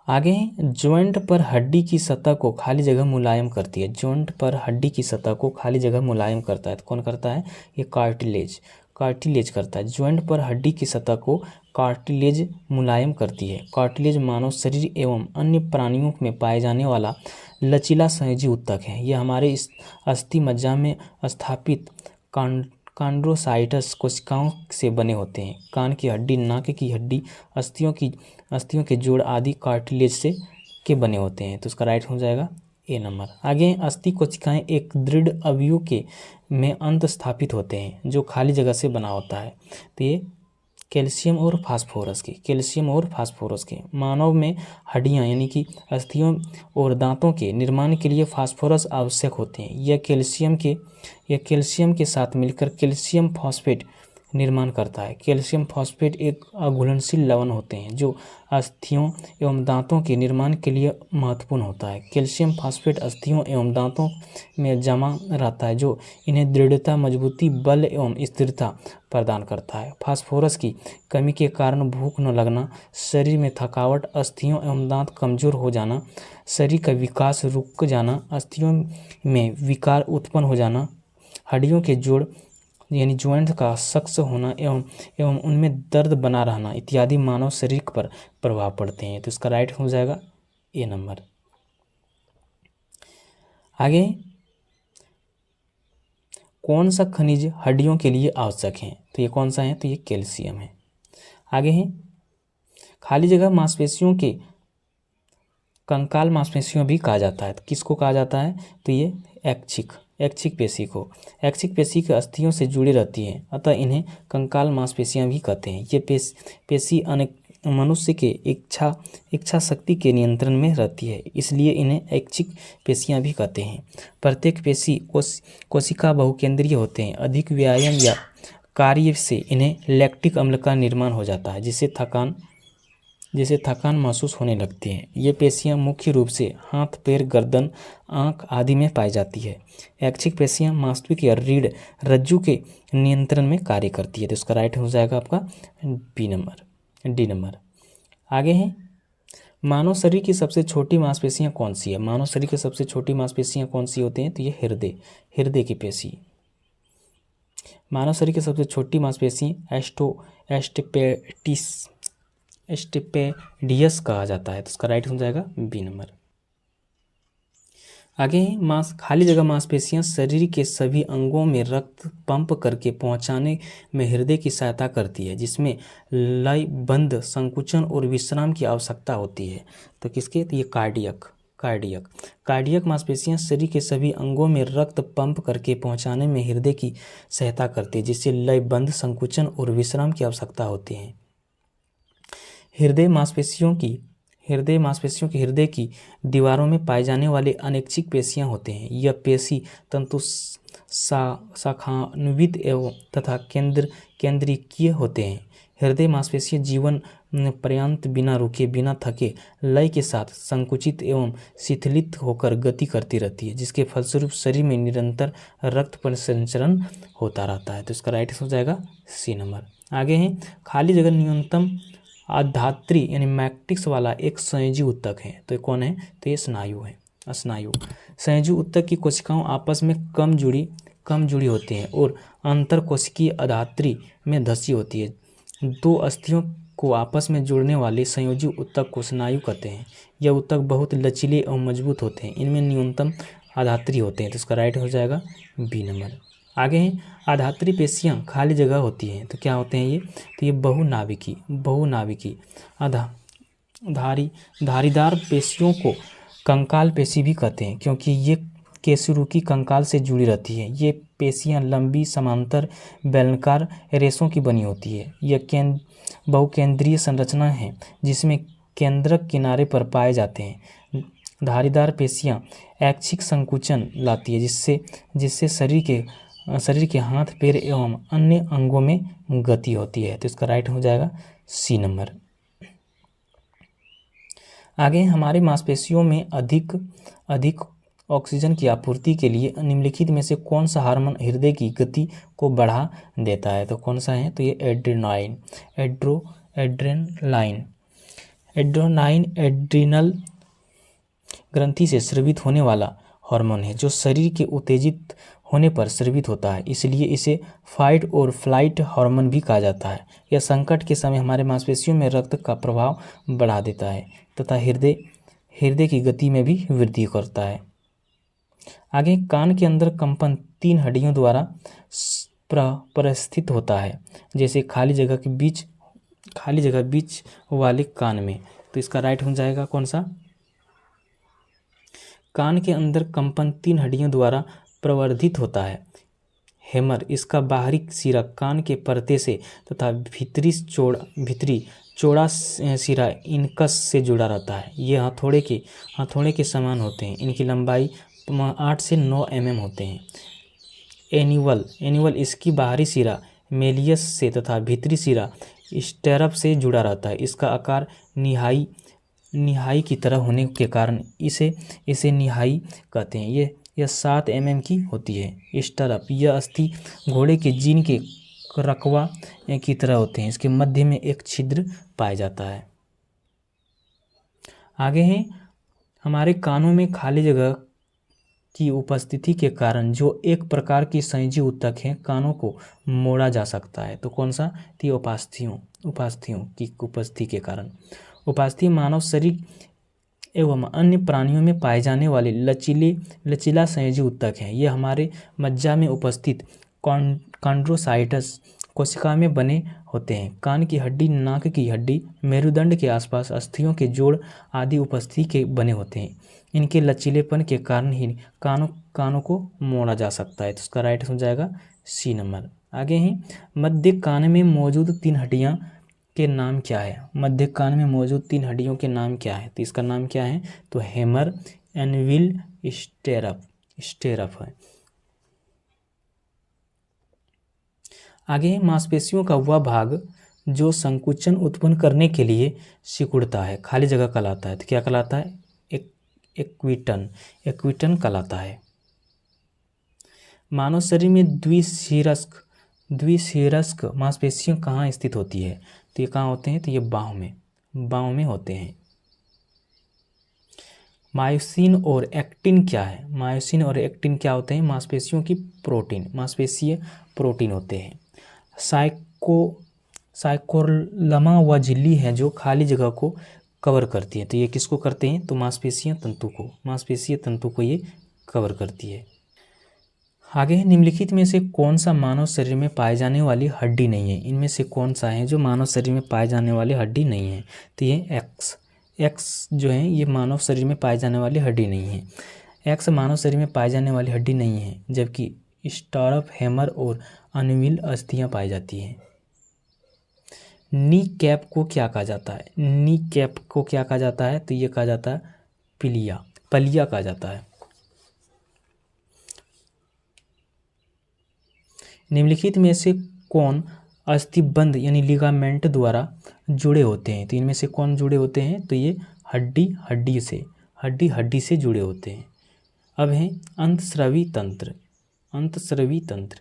आगे जॉइंट पर हड्डी की सतह को खाली जगह मुलायम करती है। जॉइंट पर हड्डी की सतह को खाली जगह मुलायम करता है। तो कौन करता है? ये कार्टिलेज करता है। जॉइंट पर हड्डी की सतह को कार्टिलेज मुलायम करती है। कार्टिलेज मानव शरीर एवं अन्य प्राणियों में पाए जाने वाला लचीला संयोजी ऊतक है। यह हमारे अस्थि मज्जा में स्थापित कॉन्ड्रोसाइटस कोशिकाओं से बने होते हैं। कान की हड्डी, नाक की हड्डी, अस्थियों के जोड़ आदि कार्टिलेज से के बने होते हैं। तो उसका राइट हो जाएगा ए नंबर। आगे अस्थि कोशिकाएं एक दृढ़ अवयव में अंत स्थापित होते हैं जो खाली जगह से बना होता है। तो ये कैल्शियम और फास्फोरस के मानव में हड्डियां यानी कि अस्थियों और दांतों के निर्माण के लिए फास्फोरस आवश्यक होते हैं। यह कैल्शियम के साथ मिलकर कैल्शियम फॉस्फेट निर्माण करता है। कैल्शियम फॉस्फेट एक अघुलनशील लवण होते हैं जो अस्थियों एवं दांतों के निर्माण के लिए महत्वपूर्ण होता है। कैल्शियम फॉस्फेट अस्थियों एवं दांतों में जमा रहता है जो इन्हें दृढ़ता, मजबूती, बल एवं स्थिरता प्रदान करता है। फास्फोरस की कमी के कारण भूख न लगना, शरीर में थकावट, अस्थियों एवं दांत कमजोर हो जाना, शरीर का विकास रुक जाना, अस्थियों में विकार उत्पन्न हो जाना, हड्डियों के जोड़ यानी ज्वाइंट का सख्त होना एवं उनमें दर्द बना रहना इत्यादि मानव शरीर पर प्रभाव पड़ते हैं। तो इसका राइट हो जाएगा ए नंबर। आगे कौन सा खनिज हड्डियों के लिए आवश्यक है? तो ये कौन सा है? तो ये कैल्शियम है। आगे है खाली जगह मांसपेशियों के कंकाल मांसपेशियों भी कहा जाता है। तो किसको कहा जाता है? तो ये ऐच्छिक पेशी को। ऐच्छिक पेशी के अस्थियों से जुड़ी रहती है, अतः इन्हें कंकाल मांसपेशियां भी कहते हैं। ये पेशी अनेक मनुष्य के इच्छा शक्ति के नियंत्रण में रहती है, इसलिए इन्हें ऐच्छिक पेशियां भी कहते हैं। प्रत्येक पेशी कोशिका बहुकेंद्रीय होते हैं। अधिक व्यायाम या कार्य से इन्हें लैक्टिक अम्ल का निर्माण हो जाता है, जिससे थकान महसूस होने लगती है। ये पेशियां मुख्य रूप से हाथ, पैर, गर्दन, आंख आदि में पाई जाती है। ऐच्छिक पेशियां मांसपेशियों या रीढ़, रज्जु के नियंत्रण में कार्य करती है। तो इसका राइट हो जाएगा आपका डी नंबर। आगे है मानव शरीर की सबसे छोटी मांसपेशियां कौन सी है? मानव शरीर की सबसे छोटी मांसपेशियां कौन सी होती हैं? तो ये हृदय की पेशी। मानव शरीर की सबसे छोटी मांसपेशी एस्टिपेडियस कहा जाता है। तो इसका राइट हो जाएगा बी नंबर। आगे खाली जगह मांसपेशियां शरीर के सभी अंगों में रक्त पंप करके पहुंचाने में हृदय की सहायता करती है, जिसमें लयबद्ध, संकुचन और विश्राम की आवश्यकता होती है। तो किसके? तो ये कार्डियक मांसपेशियां शरीर के सभी अंगों में रक्त पंप करके पहुंचाने में हृदय की सहायता करती है, जिससे लयबद्ध, संकुचन और विश्राम की आवश्यकता होती है। हृदय मांसपेशियों की हृदय की दीवारों में पाए जाने वाले अनैच्छिक पेशियां होते हैं। यह पेशी तंतु शाखान्वित एवं तथा केंद्रीय होते हैं। हृदय मांसपेशियां जीवन पर्यंत बिना रुके बिना थके लय के साथ संकुचित एवं शिथिलित होकर गति करती रहती है, जिसके फलस्वरूप शरीर में निरंतर रक्त परिसंचरण होता रहता है। तो इसका राइट हो जाएगा सी नंबर। आगे है खाली जगह न्यूनतम आधात्री यानी मैट्रिक्स वाला एक संयोजी ऊतक है। तो ये कौन है? तो ये स्नायु है। स्नायु संयोजी ऊतक की कोशिकाओं आपस में कम जुड़ी होती हैं और अंतर कोशिकीय आधात्री में धसी होती है। दो अस्थियों को आपस में जोड़ने वाले संयोजी ऊतक को स्नायु कहते हैं। यह ऊतक बहुत लचीले और मजबूत होते हैं। इनमें न्यूनतम आधात्री होते हैं। तो इसका राइट हो जाएगा बी नंबर। आगे हैं आधात्री पेशियां खाली जगह होती हैं। तो क्या होते हैं ये? तो ये बहुनाभिकी धारीदार पेशियों को कंकाल पेशी भी कहते हैं, क्योंकि ये केसुरुकी कंकाल से जुड़ी रहती है। ये पेशियां लंबी समांतर बेलनाकार रेशों की बनी होती है। यह बहुकेंद्रीय संरचना है जिसमें केंद्रक किनारे पर पाए जाते हैं। धारीदार पेशियां ऐच्छिक संकुचन लाती है, जिससे शरीर के हाथ पैर एवं अन्य अंगों में गति होती है। तो इसका राइट हो जाएगा सी नंबर। आगे हमारी मांसपेशियों में अधिक ऑक्सीजन की आपूर्ति के लिए निम्नलिखित में से कौन सा हार्मोन हृदय की गति को बढ़ा देता है? तो कौन सा है? तो ये एड्रेनाइन एड्रिनल ग्रंथि से स्रावित होने वाला हार्मोन है, जो शरीर के उत्तेजित होने पर स्रावित होता है। इसलिए इसे फाइट और फ्लाइट हार्मोन भी कहा जाता है। यह संकट के समय हमारे मांसपेशियों में रक्त का प्रवाह बढ़ा देता है तथा हृदय की गति में भी वृद्धि करता है। आगे कान के अंदर कंपन 3 हड्डियों द्वारा परिस्थित होता है, जैसे खाली जगह बीच वाले कान में। तो इसका राइट हो जाएगा कौन सा? कान के अंदर कंपन 3 हड्डियों द्वारा प्रवर्धित होता है। हेमर इसका बाहरी सिरा कान के परते से तथा भीतरी चौड़ा सिरा इनकस से जुड़ा रहता है। ये हथौड़े के समान होते हैं। इनकी लंबाई 8 से 9 mm होते हैं। एन्युअल इसकी बाहरी सिरा मेलियस से तथा भीतरी सिरा स्टेरप से जुड़ा रहता है। इसका आकार निहाई की तरह होने के कारण इसे निहाई कहते हैं। यह 7 mm की होती है। स्टेरप यह अस्थि घोड़े के जीन के रकवा की तरह होते हैं। इसके मध्य में एक छिद्र पाया जाता है। आगे हैं हमारे कानों में खाली जगह की उपस्थिति के कारण जो एक प्रकार की संयोजी ऊतक है, कानों को मोड़ा जा सकता है। तो कौन सा? थी उपास्थियों की उपस्थिति के कारण। उपास्थि मानव शरीर एवं अन्य प्राणियों में पाए जाने वाले लचीला संयोजी ऊतक है। ये हमारे मज्जा में उपस्थित कॉन्ड्रोसाइटस कोशिका में बने होते हैं। कान की हड्डी, नाक की हड्डी, मेरुदंड के आसपास अस्थियों के जोड़ आदि उपस्थिति के बने होते हैं। इनके लचीलेपन के कारण ही कानों को मोड़ा जा सकता है। तो उसका राइट हो जाएगा सी नंबर। आगे हैं मध्य कान में मौजूद 3 हड्डियां के नाम क्या है? मध्य कान में मौजूद 3 हड्डियों के नाम क्या है? तो इसका नाम क्या है? तो हेमर, एनविल, स्टेरप है। आगे मांसपेशियों का वह भाग जो संकुचन उत्पन्न करने के लिए सिकुड़ता है, खाली जगह कहलाता है। तो क्या कहलाता है? एक्विटन कहलाता है। मानव शरीर में द्विशीर्षक मांसपेशियां कहाँ स्थित होती है? तो ये कहाँ होते हैं? तो ये बाहों में होते हैं। मायोसिन और एक्टिन क्या है? मायोसिन और एक्टिन क्या होते हैं? मांसपेशीय प्रोटीन होते हैं। साइकोलमा वह झिल्ली है जो खाली जगह को कवर करती है। तो ये किसको करते हैं? तो मांसपेशीय तंतु को ये कवर करती है। आगे निम्नलिखित में से कौन सा मानव शरीर में पाए जाने वाली हड्डी नहीं है? इनमें से कौन सा है जो मानव शरीर में पाए जाने वाली हड्डी नहीं है? तो ये एक्स जो है ये मानव शरीर में पाए जाने वाली हड्डी नहीं है। एक्स मानव शरीर में पाए जाने वाली हड्डी नहीं है, जबकि स्टार्प, हेमर और अनविल अस्थियां पाई जाती हैं। नी कैप को क्या कहा जाता है? तो ये कहा जाता है पलिया कहा जाता है। निम्नलिखित में से कौन अस्थिबंध यानी लिगामेंट द्वारा जुड़े होते हैं। तो इनमें से कौन जुड़े होते हैं? तो ये हड्डी से जुड़े होते हैं। अब है अंतस्रावी तंत्र। अंतस्रावी तंत्र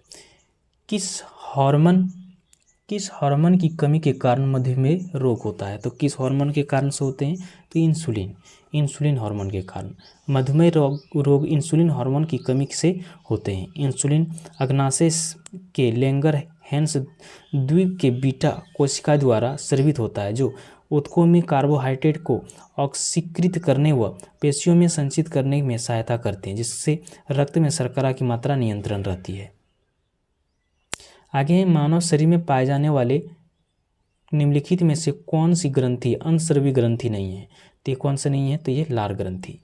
किस हार्मोन की कमी के कारण मधुमेह रोग होता है? तो किस हार्मोन के कारण से होते हैं? तो इंसुलिन हार्मोन के कारण मधुमेह रोग इंसुलिन हार्मोन की कमी से होते हैं। इंसुलिन अग्नाशय के लैंगरहैंस द्वीप के बीटा कोशिका द्वारा स्रावित होता है, जो ऊतकों में कार्बोहाइड्रेट को ऑक्सीकृत करने व पेशियों में संचित करने में सहायता करते हैं, जिससे रक्त में शर्करा की मात्रा नियंत्रण रहती है। आगे है मानव शरीर में पाए जाने वाले निम्नलिखित में से कौन सी ग्रंथि अंतस्रावी ग्रंथि नहीं है? तो ये कौन सा नहीं है? तो ये लार ग्रंथि।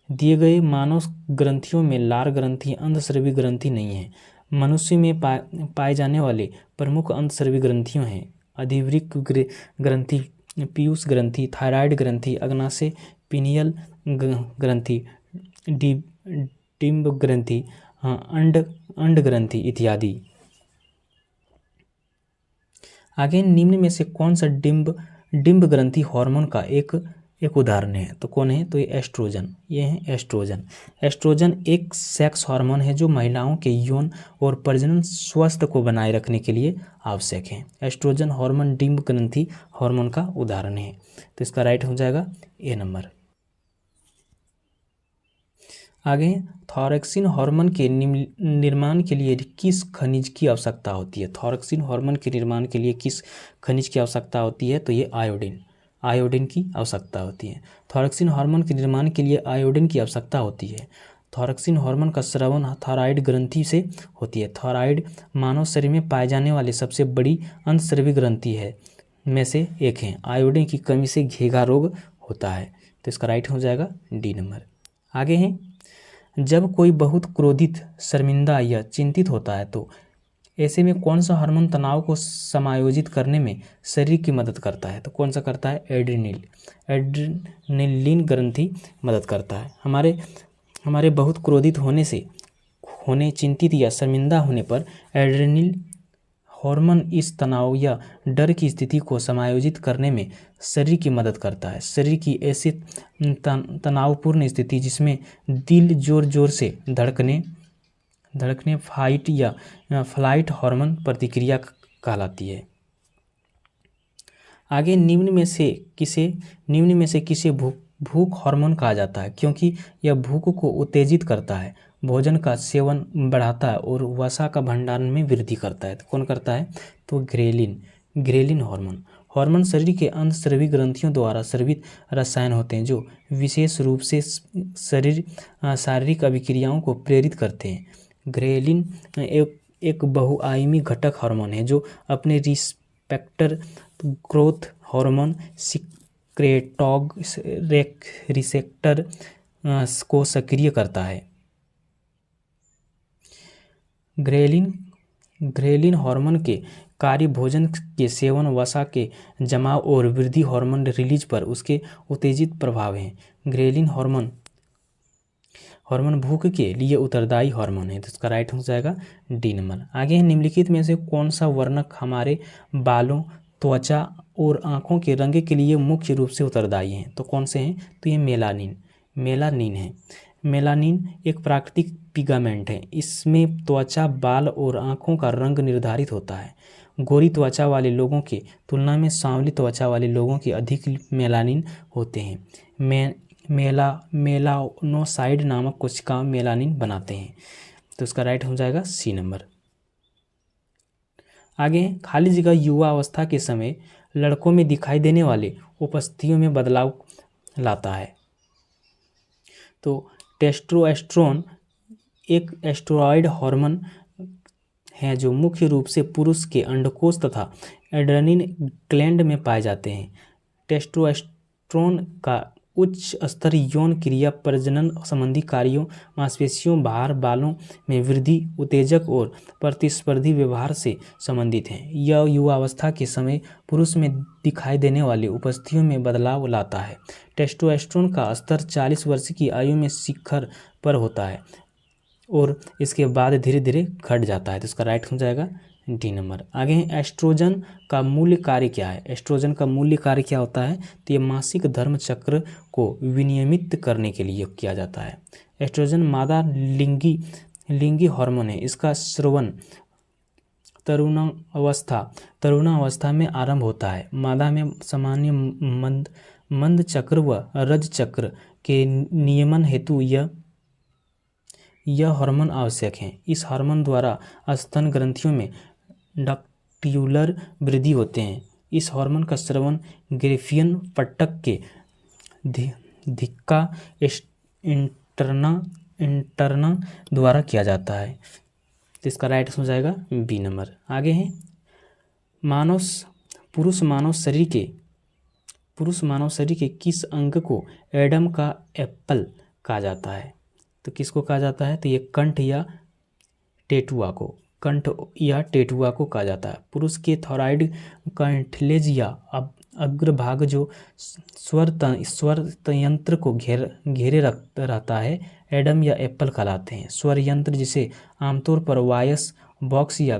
दिए गए मानव ग्रंथियों में लार ग्रंथि अंतस्रावी ग्रंथि नहीं है। मनुष्य में पाए जाने वाले प्रमुख अंतस्रावी ग्रंथियों हैं अधिवृक्क ग्रंथि, पीयूष ग्रंथि, थायराइड ग्रंथि, अग्नाशय पीनियल ग्रंथि, डिंब ग्रंथि, अंड ग्रंथि इत्यादि। आगे निम्न में से कौन सा डिंब ग्रंथि हार्मोन का एक उदाहरण है? तो कौन है? तो ये एस्ट्रोजन। ये है एस्ट्रोजन। एस्ट्रोजन एक सेक्स हार्मोन है जो महिलाओं के यौन और प्रजनन स्वास्थ्य को बनाए रखने के लिए आवश्यक है। एस्ट्रोजन हार्मोन डिंब ग्रंथि हार्मोन का उदाहरण है। तो इसका राइट हो जाएगा ए नंबर। आगे थॉरक्सिन हार्मोन के निर्माण के लिए किस खनिज की आवश्यकता होती है? थॉरक्सिन हार्मोन के निर्माण के लिए किस खनिज की आवश्यकता होती है? तो ये आयोडीन की आवश्यकता होती है। थॉरक्सिन हार्मोन के निर्माण के लिए आयोडीन की आवश्यकता होती है। थॉरक्सिन हार्मोन का स्रावन थायराइड ग्रंथि से होती है। थायराइड मानव शरीर में पाए जाने वाली सबसे बड़ी अंतस्रावी ग्रंथि है में से एक है। आयोडीन की कमी से घेगा रोग होता है। तो इसका राइट हो जाएगा डी नंबर। आगे है जब कोई बहुत क्रोधित, शर्मिंदा या चिंतित होता है तो ऐसे में कौन सा हार्मोन तनाव को समायोजित करने में शरीर की मदद करता है? तो कौन सा करता है? एड्रेनलिन ग्रंथि मदद करता है। हमारे बहुत क्रोधित होने चिंतित या शर्मिंदा होने पर एड्रेनलिन हार्मोन इस तनाव या डर की स्थिति को समायोजित करने में शरीर की मदद करता है। शरीर की ऐसी तनावपूर्ण स्थिति जिसमें दिल जोर जोर से धड़कने फाइट या फ्लाइट हार्मोन प्रतिक्रिया कहलाती है। आगे निम्न में से किसे भूख हार्मोन कहा जाता है? क्योंकि यह भूख को उत्तेजित करता है, भोजन का सेवन बढ़ाता है और वसा का भंडारण में वृद्धि करता है। तो कौन करता है? तो ग्रेलिन हार्मोन शरीर के अंतस्रावी ग्रंथियों द्वारा स्रावित रसायन होते हैं जो विशेष रूप से शारीरिक अभिक्रियाओं को प्रेरित करते हैं। ग्रेलिन एक बहुआयामी घटक हार्मोन है जो अपने रिसेप्टर ग्रोथ हार्मोन सिक्रेटॉग रिसेप्टर को सक्रिय करता है। ग्रेलिन हार्मोन के कार्य भोजन के सेवन, वसा के जमाव और वृद्धि हार्मोन रिलीज पर उसके उत्तेजित प्रभाव हैं। ग्रेलिन हार्मोन भूख के लिए उत्तरदायी हार्मोन है। तो इसका राइट हो जाएगा डी नंबर। आगे है निम्नलिखित में से कौन सा वर्णक हमारे बालों, त्वचा और आँखों के रंग के लिए मुख्य रूप से उत्तरदायी हैं? तो कौन से हैं? तो ये मेलानिन है। मेलानिन एक प्राकृतिक पिगमेंट है। इसमें त्वचा, बाल और आँखों का रंग निर्धारित होता है। गोरी त्वचा वाले लोगों की तुलना में सांवली त्वचा वाले लोगों के अधिक मेलानिन होते हैं। मेलानोसाइड नामक कोशिका मेलानिन बनाते हैं। तो इसका राइट हो जाएगा सी नंबर। आगे खाली जगह युवा अवस्था के समय लड़कों में दिखाई देने वाले उपस्थितियों में बदलाव लाता है। तो टेस्टोस्टेरोन एक एस्टेरॉयड हार्मोन है जो मुख्य रूप से पुरुष के अंडकोश तथा एड्रेनल ग्लैंड में पाए जाते हैं। टेस्टोस्टेरोन का उच्च स्तर यौन क्रिया, प्रजनन संबंधी कार्यों, मांसपेशियों, भार, बालों में वृद्धि, उत्तेजक और प्रतिस्पर्धी व्यवहार से संबंधित है। यह युवावस्था के समय पुरुष में दिखाई देने वाली उपस्थितियों में बदलाव लाता है। टेस्टोस्टेरोन का स्तर 40 वर्ष की आयु में शिखर पर होता है और इसके बाद धीरे धीरे घट जाता है। तो इसका राइट हो जाएगा डी नंबर। आगे हैं एस्ट्रोजन का मूल्य कार्य क्या है। एस्ट्रोजन का मूल्य कार्य क्या होता है, तो ये मासिक धर्म चक्र को विनियमित करने के लिए किया जाता है। एस्ट्रोजन मादा लिंगी हार्मोन है। इसका स्रवन तरुणावस्था में आरंभ होता है। मादा में सामान्य मंद चक्र व रज चक्र के नियमन हेतु यह हार्मोन आवश्यक है। इस हार्मोन द्वारा स्तन ग्रंथियों में डक्ट्यूलर वृद्धि होते हैं। इस हार्मोन का स्रवन ग्रेफियन पट्टक के धिक्का इंटरना द्वारा किया जाता है। तो इसका राइट आंसर हो जाएगा बी नंबर। आगे है पुरुष मानव शरीर के किस अंग को एडम का एप्पल कहा जाता है। तो किसको कहा जाता है, तो ये कंठ या टेटुआ को कहा जाता है। पुरुष के थॉराइड कार्टिलेज या अग्रभाग जो स्वर यंत्र को घेरे रहता है, एडम या एप्पल कहलाते हैं। स्वर यंत्र जिसे आमतौर पर वॉइस बॉक्स या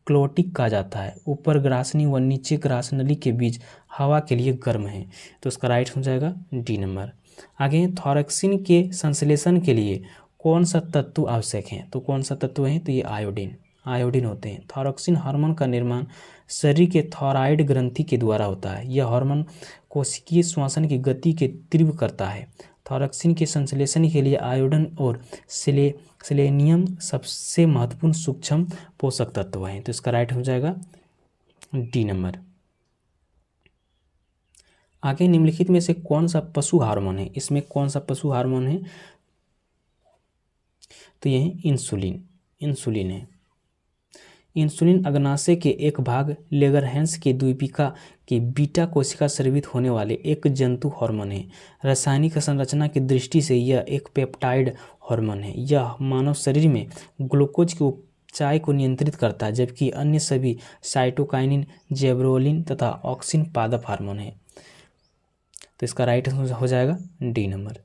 क्लोटिक कहा जाता है, ऊपर ग्रासनी व नीचे ग्रासनली के बीच हवा के लिए गर्म है। तो उसका राइट हो जाएगा डी नंबर। आगे थॉरक्सिन के संश्लेषण के लिए कौन सा तत्व आवश्यक है, तो कौन सा तत्व है, तो ये आयोडीन होते हैं। थॉरक्सिन हार्मोन का निर्माण शरीर के थॉराइड ग्रंथि के द्वारा होता है। यह हार्मोन कोशिकीय श्वसन की गति के तीव्र करता है। थॉरक्सिन के संश्लेषण के लिए आयोडीन और सेलेनियम सबसे महत्वपूर्ण सूक्ष्म पोषक तत्व हैं। तो इसका राइट हो जाएगा डी नंबर। आगे निम्नलिखित में से कौन सा पशु हार्मोन है, इसमें कौन सा पशु हार्मोन है, तो यह इंसुलिन है। इंसुलिन अग्नाशय के एक भाग लेगरहैंस के द्वीपिका के बीटा कोशिका स्रावित होने वाले एक जंतु हार्मोन है। रासायनिक संरचना की दृष्टि से यह एक पेप्टाइड हार्मोन है। यह मानव शरीर में ग्लूकोज के उपचाय को नियंत्रित करता है, जबकि अन्य सभी साइटोकाइनिन, जेब्रोलिन तथा ऑक्सिन पादप हार्मोन है। तो इसका राइट हो जाएगा डी नंबर।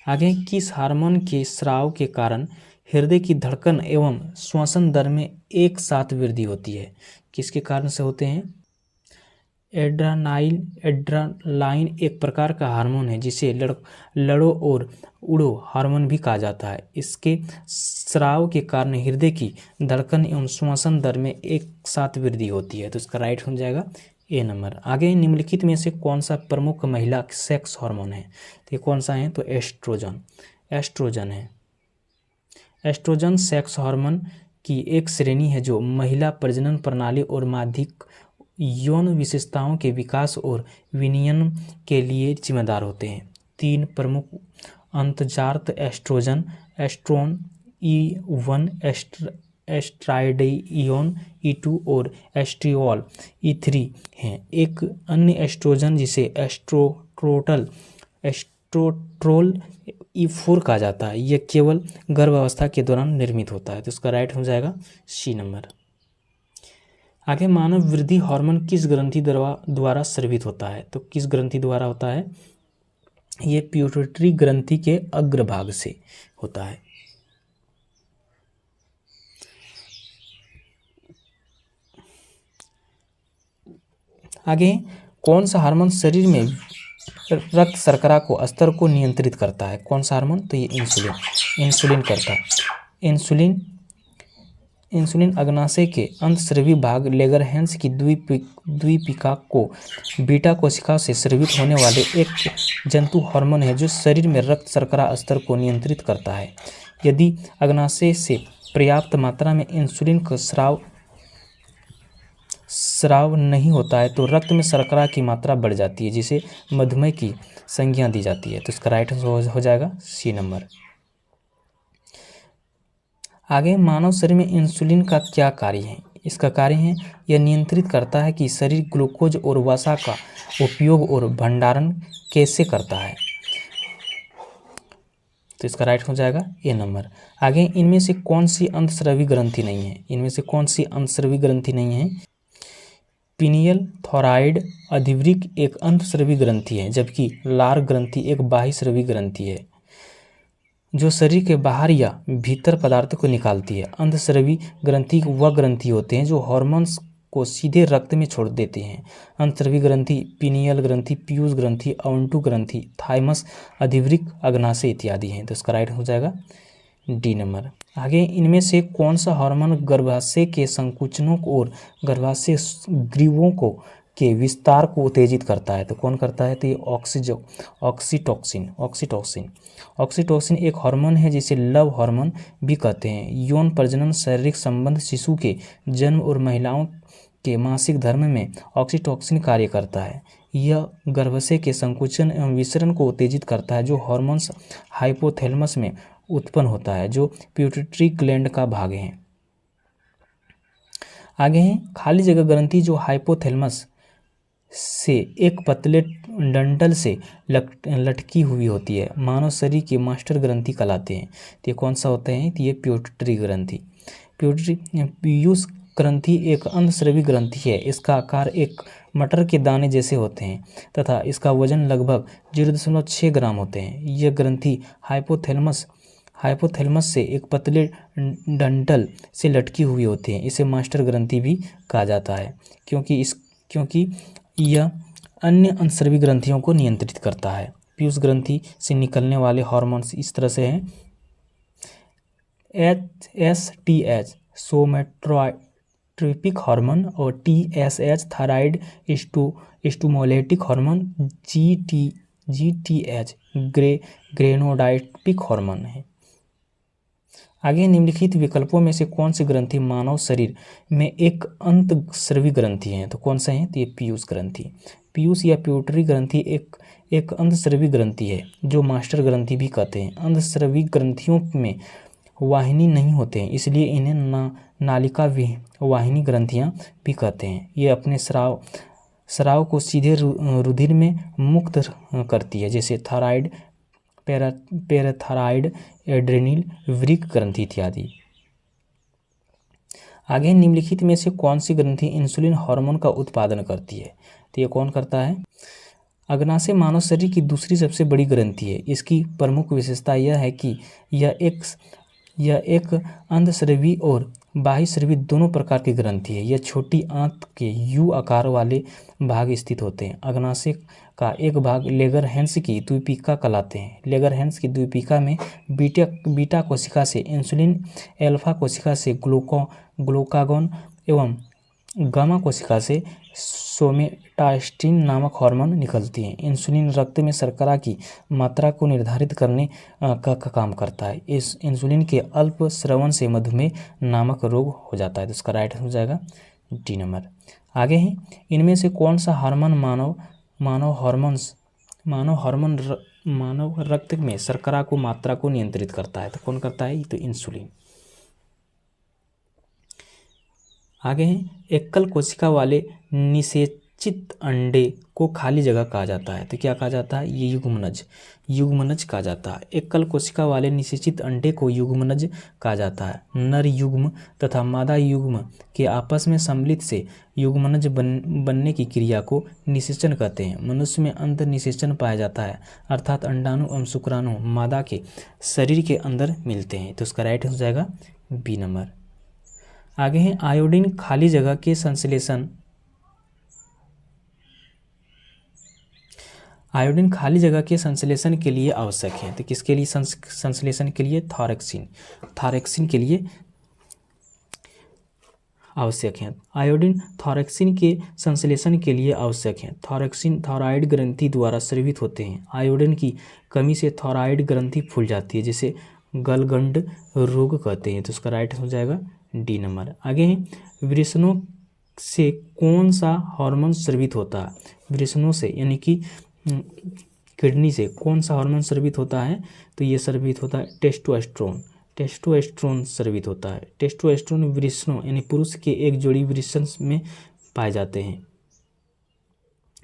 आगे किस हार्मोन के स्राव के कारण हृदय की धड़कन एवं श्वसन दर में एक साथ वृद्धि होती है, किसके कारण से होते हैं। एड्रेनालाइन एक प्रकार का हार्मोन है जिसे लड़ो और उड़ो हार्मोन भी कहा जाता है। इसके स्राव के कारण हृदय की धड़कन एवं श्वसन दर में एक साथ वृद्धि होती है। तो इसका राइट हो जाएगा ए नंबर। आगे निम्नलिखित में से कौन सा प्रमुख महिला सेक्स हार्मोन है, तो ये कौन सा है, तो एस्ट्रोजन है। एस्ट्रोजन सेक्स हार्मोन की एक श्रेणी है जो महिला प्रजनन प्रणाली और माध्यिक यौन विशेषताओं के विकास और विनियमन के लिए जिम्मेदार होते हैं। 3 प्रमुख अंतर्जात एस्ट्रोजन, एस्ट्रोन E1, एस्ट्राडियोन E2 और एस्ट्रियोल E3 हैं। एक अन्य एस्ट्रोजन जिसे एस्ट्रोट्रोल E4 कहा जाता है, यह केवल गर्भावस्था के दौरान निर्मित होता है। तो इसका राइट हो जाएगा सी नंबर। आगे मानव वृद्धि हार्मोन किस ग्रंथि द्वारा स्रावित होता है, तो किस ग्रंथि द्वारा होता है, ये पिट्यूटरी ग्रंथि के अग्रभाग से होता है। आगे कौन सा हार्मोन शरीर में रक्त शर्करा को स्तर को नियंत्रित करता है, कौन सा हार्मोन, तो ये इंसुलिन करता है। इंसुलिन अग्नाशय के अंतस्रावी भाग लेगरहैंस की द्वीपिका को बीटा कोशिका से स्रावित होने वाले एक जंतु हार्मोन है जो शरीर में रक्त शर्करा स्तर को नियंत्रित करता है। यदि अग्नाशय से पर्याप्त मात्रा में इंसुलिन का स्राव नहीं होता है तो रक्त में शर्करा की मात्रा बढ़ जाती है, जिसे मधुमेह की संज्ञा दी जाती है। तो इसका राइट आंसर हो जाएगा सी नंबर। आगे मानव शरीर में इंसुलिन का क्या कार्य है, इसका कार्य है यह नियंत्रित करता है कि शरीर ग्लूकोज और वसा का उपयोग और भंडारण कैसे करता है। तो इसका राइट हो जाएगा ए नंबर। आगे इनमें से कौन सी अंतस्रावी ग्रंथि नहीं है, पिनियल थॉराइड अधिवृक्क एक अंतस्रावी ग्रंथि है, जबकि लार ग्रंथि एक बाह्यस्रावी ग्रंथि है। जो शरीर के बाहर या भीतर पदार्थ को निकालती है। अंतस्रावी ग्रंथि वह ग्रंथि होते हैं जो हार्मोन्स को सीधे रक्त में छोड़ देते हैं। अंतस्रावी ग्रंथि पीनियल ग्रंथि, पीयूष ग्रंथि, अवंटु ग्रंथि, थाइमस, अधिवृक्क, अग्नाशय इत्यादि हैं। तो इसका राइट हो जाएगा डी नंबर। आगे, इनमें से कौन सा हार्मोन गर्भाशय के संकुचनों और गर्भाशय ग्रीवों को के विस्तार को उत्तेजित करता है? तो कौन करता है? तो ये ऑक्सीटोसिन। ऑक्सीटोसिन एक हार्मोन है जिसे लव हार्मोन भी कहते हैं। यौन प्रजनन, शारीरिक संबंध, शिशु के जन्म और महिलाओं के मासिक धर्म में ऑक्सीटोसिन कार्य करता है। यह गर्भाशय के संकुचन एवं विसरण को उत्तेजित करता है, जो हार्मोन्स हाइपोथैलेमस में उत्पन्न होता है, जो पिट्यूटरी ग्लैंड का भाग है। आगे है खाली जगह ग्रंथि, जो हाइपोथैलेमस से एक पतले डंठल से लटकी हुई होती है। मानव शरीर के मास्टर ग्रंथि कहलाते हैं। तो ये कौन सा होते हैं? तो ये पिट्यूटरी ग्रंथि। पीयूष ग्रंथि एक अंतस्रावी ग्रंथि है। इसका आकार एक मटर के दाने जैसे होते हैं तथा इसका वजन लगभग 0.6 ग्राम होते हैं। यह ग्रंथि हाइपोथैलेमस से एक पतले डंठल से लटकी हुई होती है। इसे मास्टर ग्रंथि भी कहा जाता है क्योंकि यह अन्य अंतस्रावी ग्रंथियों को नियंत्रित करता है। पीयूष ग्रंथि से निकलने वाले हार्मोन्स इस तरह से हैं। एसटीएच सोमैटोट्रोपिक हार्मोन और TSH thyroid stimulating hormone, GTH gonadotropic hormone है। आगे निम्नलिखित विकल्पों में से कौन सी ग्रंथि मानव शरीर में एक अंतस्रावी ग्रंथि है? तो कौन सा है? तो ये पीयूष ग्रंथि। पीयूष या पिट्यूटरी ग्रंथि एक अंतस्रावी ग्रंथि है, जो मास्टर ग्रंथि भी कहते हैं। अंतस्रावी ग्रंथियों में वाहिनी नहीं होते हैं, इसलिए इन्हें नालिका वाहिनी ग्रंथियां भी कहते हैं। ये अपने स्राव को सीधे रुधिर में मुक्त करती है, जैसे थायराइड, पैराथायराइड, एड्रेनल, वृक्क ग्रंथि इत्यादि। आगे, निम्नलिखित में से कौन सी ग्रंथि इंसुलिन हार्मोन का उत्पादन करती है? तो ये कौन करता है? अग्नाशय मानव शरीर की दूसरी सबसे बड़ी ग्रंथि है। इसकी प्रमुख विशेषता यह है कि यह एक अंतस्रावी और बाह्यस्रावी दोनों प्रकार की ग्रंथि है। यह छोटी आंत के यू आकार वाले भाग स्थित होते हैं। अग्नाशय का एक भाग लेगरहैंस की द्वीपिका कहलाते हैं। लेगरहैंस की द्वीपिका में बीटा कोशिका से इंसुलिन, अल्फा कोशिका से ग्लूकागोन एवं गामा कोशिका से सोमेटास्टिन नामक हार्मोन निकलती हैं। इंसुलिन रक्त में शर्करा की मात्रा को निर्धारित करने का काम करता है। इस इंसुलिन के अल्प स्रवण से मधुमेह नामक रोग हो जाता है। तो इसका राइट हो जाएगा डी नंबर। आगे है, इनमें से कौन सा हार्मोन मानव रक्त में शर्करा को मात्रा को नियंत्रित करता है? तो कौन करता है? तो इंसुलिन। आगे हैं, एकल कोशिका वाले निषेचित अंडे को खाली जगह कहा जाता है। तो क्या कहा जाता है? ये युग्मनज कहा जाता है। एकल कोशिका वाले निषेचित अंडे को युग्मनज कहा जाता है। नर युग्म तथा मादा युग्म के आपस में सम्मिलित से युग्मनज बनने की क्रिया को निषेचन कहते हैं। मनुष्य में अंत निषेचन पाया जाता है, अर्थात अंडाणु एवं शुक्राणु मादा के शरीर के अंदर मिलते हैं। तो इसका राइट हो जाएगा बी नंबर। आगे हैं, आयोडीन खाली जगह के संश्लेषण के लिए आवश्यक है। तो किसके लिए संश्लेषण के लिए? थॉरैक्सिन के लिए आवश्यक है। आयोडीन थॉरैक्सिन के संश्लेषण के लिए आवश्यक है। थॉरैक्सिन थायराइड ग्रंथि द्वारा स्रावित होते हैं। आयोडीन की कमी से थायराइड ग्रंथि फूल जाती है, जिसे गलगंड रोग कहते हैं। तो उसका राइट हो जाएगा डी नंबर। आगे हैं, वृषणों से कौन सा हार्मोन स्रावित होता है? वृषणों से यानी कि किडनी से कौन सा हार्मोन स्रावित होता है? तो ये स्रावित होता है टेस्टोस्टेरोन स्रावित होता है। टेस्टोस्टेरोन वृषणों यानी पुरुष के एक जोड़ी वृषण में पाए जाते हैं।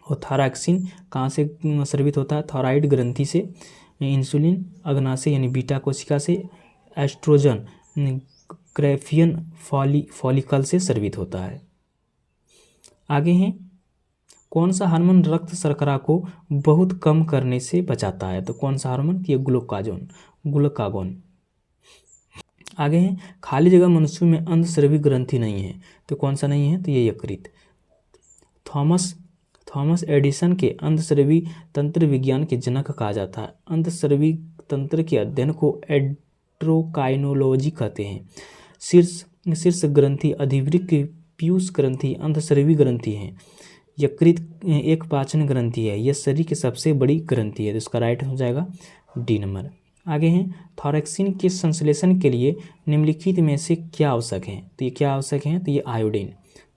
और थॉरैक्सिन कहाँ से स्रावित होता है? थायराइड ग्रंथि से। इंसुलिन अग्नाशय यानी बीटा कोशिका से। एस्ट्रोजन ग्रैफियन फॉलिकल से स्रावित होता है। आगे हैं, कौन सा हार्मोन रक्त शर्करा को बहुत कम करने से बचाता है? तो कौन सा हार्मोन? ये ग्लूकागॉन। आगे है खाली जगह मनुष्यों में अंतस्रावी ग्रंथि नहीं है, तो कौन सा नहीं है, तो ये यकृत। थॉमस एडिसन के अंतस्रावी तंत्र विज्ञान के जनक कहा जाता है। अंतस्रावी तंत्र के अध्ययन को एंडोक्राइनोलॉजी कहते हैं। शीर्ष ग्रंथि अधिवृक्क की पीयूष ग्रंथि अंतस्रावी ग्रंथि है। यकृत एक पाचन ग्रंथि है, यह शरीर की सबसे बड़ी ग्रंथि है, तो इसका राइट हो जाएगा डी नंबर। आगे हैं थॉरेक्सिन के संश्लेषण के लिए निम्नलिखित में से क्या आवश्यक है, तो ये क्या आवश्यक है, तो ये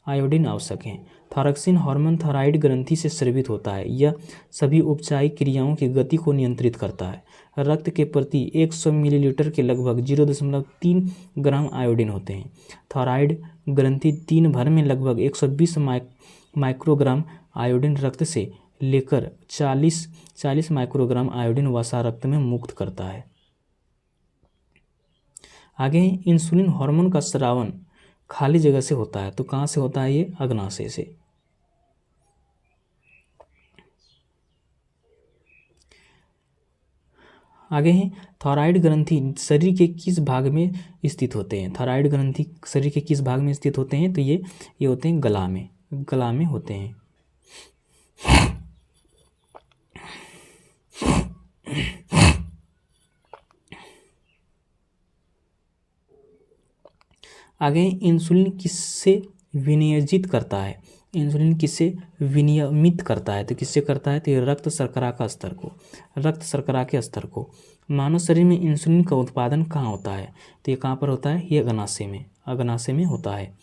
आयोडीन आवश्यक है। थॉरेक्सिन हार्मोन थायराइड ग्रंथि से स्रावित होता है, यह सभी उपचारिक क्रियाओं की गति को नियंत्रित करता है। रक्त के प्रति 100 मिलीलीटर के लगभग 0.3 ग्राम आयोडीन होते हैं। थायराइड ग्रंथि दिन भर में लगभग 120 माइक्रोग्राम आयोडीन रक्त से लेकर 40 माइक्रोग्राम आयोडीन वसा रक्त में मुक्त करता है। आगे इंसुलिन हार्मोन का स्रावन खाली जगह से होता है, तो कहाँ से होता है, ये अग्नाशय से। आगे हैं थायराइड ग्रंथि शरीर के किस भाग में स्थित होते हैं, थायराइड ग्रंथि शरीर के किस भाग में स्थित होते हैं, तो ये होते हैं गला में होते हैं। आगे इंसुलिन किससे विनियमित करता है, इंसुलिन किससे विनियमित करता है, तो किससे करता है, तो ये रक्त शर्करा के स्तर को। मानव शरीर में इंसुलिन का उत्पादन कहाँ होता है, तो ये कहाँ पर होता है, ये अग्नाशय में होता है।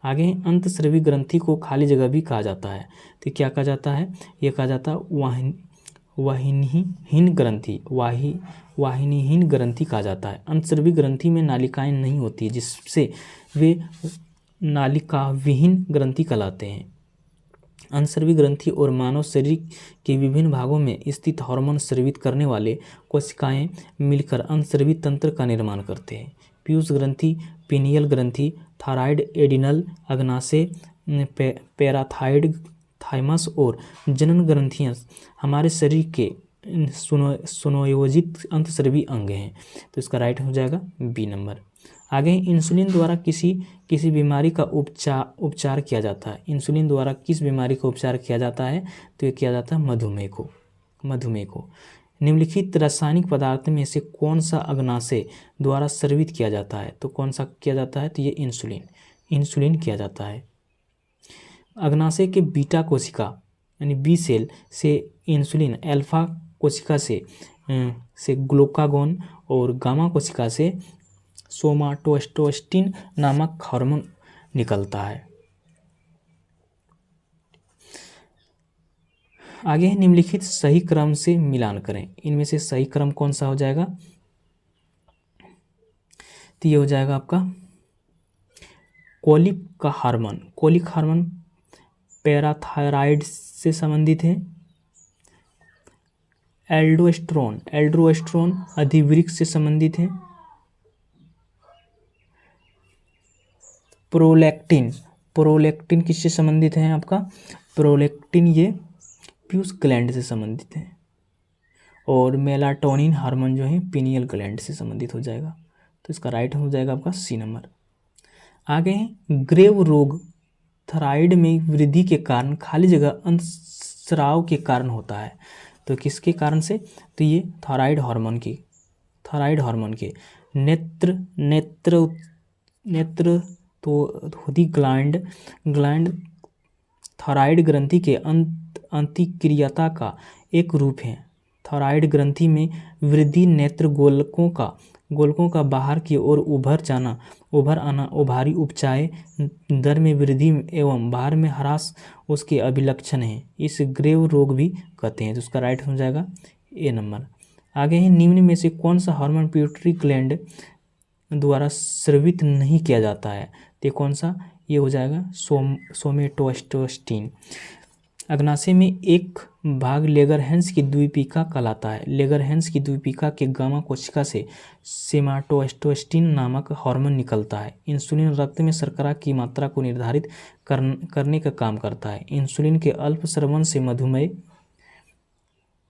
आगे अंतस्रावी ग्रंथि को खाली जगह भी कहा जाता है, तो क्या कहा जाता है, ये कहा जाता है वाहिनीहीन ग्रंथि कहा जाता है। अंतस्रावी ग्रंथि में नालिकाएं नहीं होती, जिससे वे नालिकाविहीन ग्रंथि कहलाते हैं। अंतस्रावी ग्रंथि और मानव शरीर के विभिन्न भागों में स्थित हार्मोन स्रावित करने वाले कोशिकाएं मिलकर अंतस्रावी तंत्र का निर्माण करते हैं। पीयूष ग्रंथि, पीनियल ग्रंथि, थायराइड, एडिनल, अग्नाशय, पैराथाइड, थाइमस और जनन ग्रंथियां हमारे शरीर के सुनियोजित अंतस्रावी अंग हैं, तो इसका राइट हो जाएगा बी नंबर। आगे इंसुलिन द्वारा किसी बीमारी का उपचार किया जाता है। इंसुलिन द्वारा किस बीमारी का उपचार किया जाता है, तो ये किया जाता है मधुमेह को। निम्नलिखित रासायनिक पदार्थ में से कौन सा अग्नाशय द्वारा स्रावित किया जाता है, तो कौन सा किया जाता है, तो ये इंसुलिन किया जाता है। अग्नाशय के बीटा कोशिका यानी बी सेल से इंसुलिन, अल्फा कोशिका से ग्लूकागॉन और गामा कोशिका से सोमाटोस्टेरोन नामक हार्मोन निकलता है। आगे निम्नलिखित सही क्रम से मिलान करें, इनमें से सही क्रम कौन सा हो जाएगा, तो ये हो जाएगा आपका कोलिक हार्मोन पैराथायराइड से संबंधित है। एल्डोस्टेरोन अधिवृक्क से संबंधित है। प्रोलैक्टिन किससे संबंधित है आपका, प्रोलैक्टिन ये पीयूष ग्लैंड से संबंधित है। और मेलाटोनिन हार्मोन जो है पीनियल ग्लैंड से संबंधित हो जाएगा, तो इसका राइट हो जाएगा आपका सी नंबर। आगे है ग्रेव रोग थायराइड में वृद्धि के कारण खाली जगह अंतस्राव के कारण होता है, तो किसके कारण से, तो ये थायराइड हार्मोन के नेत्र तो होती ग्लैंड थायराइड ग्रंथि के अंतिक्रियता का एक रूप है। थायराइड ग्रंथि में वृद्धि नेत्र गोलकों का बाहर की ओर उभर आना ओभारी उपचाय दर में वृद्धि एवं बाहर में ह्रास उसके अभिलक्षण है। इस ग्रेव रोग भी कहते हैं, तो उसका राइट हो जाएगा ए नंबर। आगे है निम्न में से कौन सा हार्मोन पिट्यूटरी ग्लैंड द्वारा स्रावित नहीं किया जाता है, तो कौन सा, ये हो जाएगा सोमेटोस्टेरोन। अग्नाशय में एक भाग लेगरहैंस की द्वीपिका कहलाता है। लेगरहैंस की द्वीपिका के गामा कोशिका से सोमेटोस्टेरोन नामक हार्मोन निकलता है। इंसुलिन रक्त में शर्करा की मात्रा को निर्धारित करने का काम करता है। इंसुलिन के अल्प स्रवण से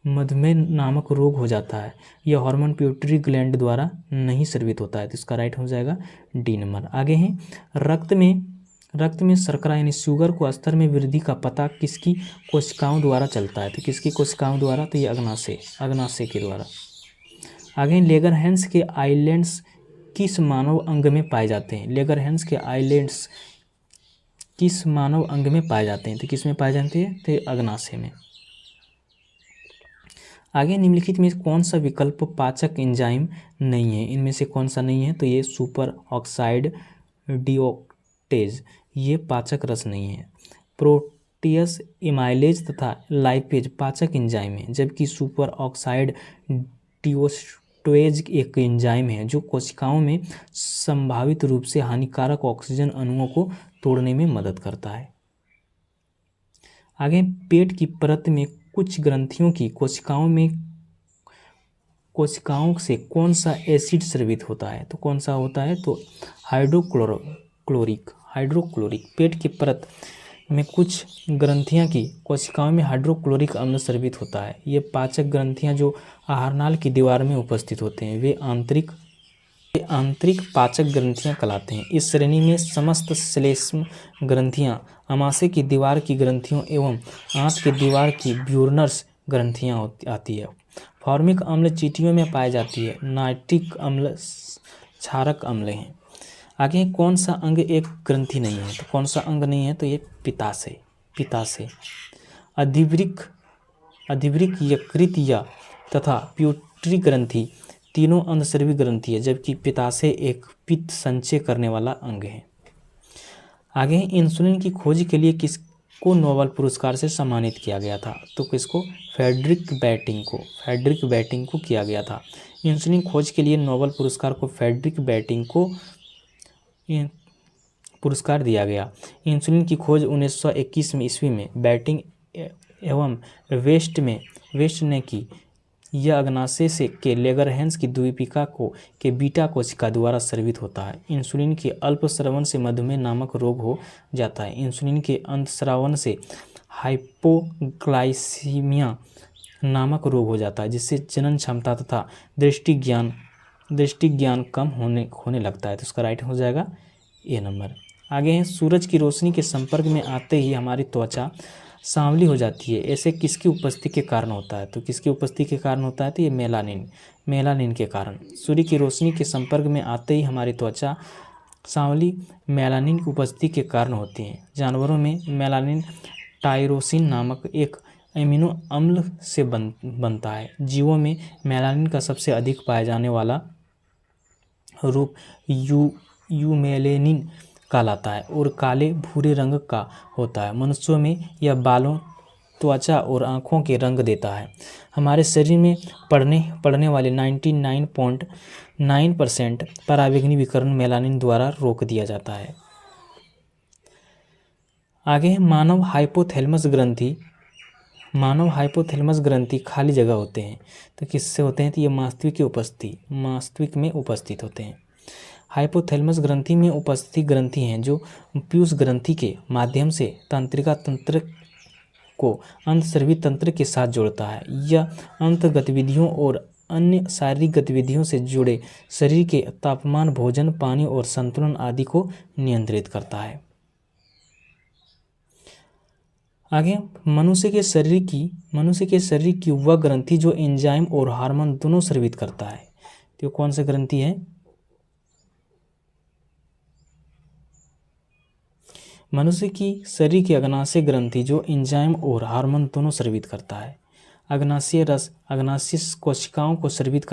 मधुमेह नामक रोग हो जाता है। यह हार्मोन पिट्यूटरी ग्लैंड द्वारा नहीं स्रावित होता है, तो इसका राइट हो जाएगा डी नंबर। आगे है रक्त में शर्करा यानी शुगर को स्तर में वृद्धि का पता किसकी कोशिकाओं द्वारा चलता है, तो किसकी कोशिकाओं द्वारा, तो ये अग्नाशय के द्वारा। आगे लेगरहैंस के आइलैंड्स किस मानव अंग में पाए जाते हैं, लेगरहैंस के आइलैंड्स किस मानव अंग में पाए जाते हैं, तो किस में पाए जाते हैं, तो अग्नाशय में। आगे निम्नलिखित में कौन सा विकल्प पाचक एंजाइम नहीं है, इनमें से कौन सा नहीं है, तो ये सुपर ऑक्साइड डिओक्टेज, ये पाचक रस नहीं है। प्रोटियस इमाइलेज तथा लाइपेज पाचक एंजाइम है, जबकि सुपर ऑक्साइड डिओक्टेज एक एंजाइम है जो कोशिकाओं में संभावित रूप से हानिकारक ऑक्सीजन अणुओं को तोड़ने में मदद करता है। आगे पेट की परत में कुछ ग्रंथियों की कोशिकाओं से कौन सा एसिड स्रावित होता है, तो कौन सा होता है, तो हाइड्रोक्लोरिक। पेट की परत में कुछ ग्रंथियां की कोशिकाओं में हाइड्रोक्लोरिक अम्ल स्रावित होता है। ये पाचक ग्रंथियां जो आहारनाल की दीवार में उपस्थित होते हैं, वे आंतरिक पाचक ग्रंथियां कहलाते हैं। इस श्रेणी में समस्त श्लेष्म ग्रंथियां, आमाशय की दीवार की ग्रंथियों एवं आंत की दीवार की ब्यूरनस ग्रंथियां आती है। फॉर्मिक अम्ल चींटियों में पाई जाती है। नाइट्रिक अम्ल क्षारक अम्ल हैं। आगे कौन सा अंग एक ग्रंथि नहीं है, तो कौन सा अंग नहीं है, तो ये पित्ताशय। अधिवृक्क यकृत तथा पिट्यूटरी ग्रंथि तीनों अंतःस्रावी ग्रंथि है, जबकि पित्ताशय एक पित्त संचय करने वाला अंग है। आगे इंसुलिन की खोज के लिए किसको नोबेल पुरस्कार से सम्मानित किया गया था, तो किसको, फ्रेडरिक बैटिंग को किया गया था। इंसुलिन खोज के लिए नोबेल पुरस्कार को फ्रेडरिक बैटिंग को पुरस्कार दिया गया। इंसुलिन की खोज 1921 ईस्वी में बैटिंग एवं वेस्ट ने की। यह अग्नाशय से के लेगरहैंस की द्वीपिका के बीटा कोशिका द्वारा स्रावित होता है। इंसुलिन के अल्पस्रावन से मधुमेह नामक रोग हो जाता है। इंसुलिन के अंतस्रावन से हाइपोग्लाइसीमिया नामक रोग हो जाता है, जिससे जनन क्षमता तथा दृष्टि ज्ञान कम होने लगता है, तो इसका राइट हो जाएगा ए नंबर। आगे है सूरज की रोशनी के संपर्क में आते ही हमारी त्वचा सांवली हो जाती है, ऐसे किसकी उपस्थिति के कारण होता है, तो किसकी उपस्थिति के कारण होता है, तो ये मेलानिन के कारण। सूर्य की रोशनी के संपर्क में आते ही हमारी त्वचा सांवली मेलानिन की उपस्थिति के कारण होती है। जानवरों में मेलानिन टायरोसिन नामक एक एमिनो अम्ल से बनता है। जीवों में मेलानिन का सबसे अधिक पाया जाने वाला रूप यूमेलेनिन कहलाता है और काले भूरे रंग का होता है। मनुष्यों में यह बालों, त्वचा और आँखों के रंग देता है। हमारे शरीर में पड़ने वाले 99.9% पराबैंगनी विकिरण मेलानिन द्वारा रोक दिया जाता है। आगे मानव हाइपोथैलेमस ग्रंथि खाली जगह होते हैं, तो किससे होते हैं, तो ये मास्तविक में उपस्थित होते हैं। हाइपोथैलेमस ग्रंथि में उपस्थित ग्रंथि हैं जो पीयूष ग्रंथि के माध्यम से तंत्रिका तंत्र को अंतःस्रावी तंत्र के साथ जोड़ता है। यह अंत गतिविधियों और अन्य शारीरिक गतिविधियों से जुड़े शरीर के तापमान, भोजन, पानी और संतुलन आदि को नियंत्रित करता है। आगे मनुष्य के शरीर की वह ग्रंथि जो एंजाइम और हार्मोन दोनों स्रावित करता है, तो कौन सी ग्रंथि है, मनुष्य की शरीर की अग्नाशय ग्रंथि जो एंजाइम और हार्मोन दोनों स्रावित करता है। अग्नाशय रस अग्नाशय कोशिकाओं को स्रावित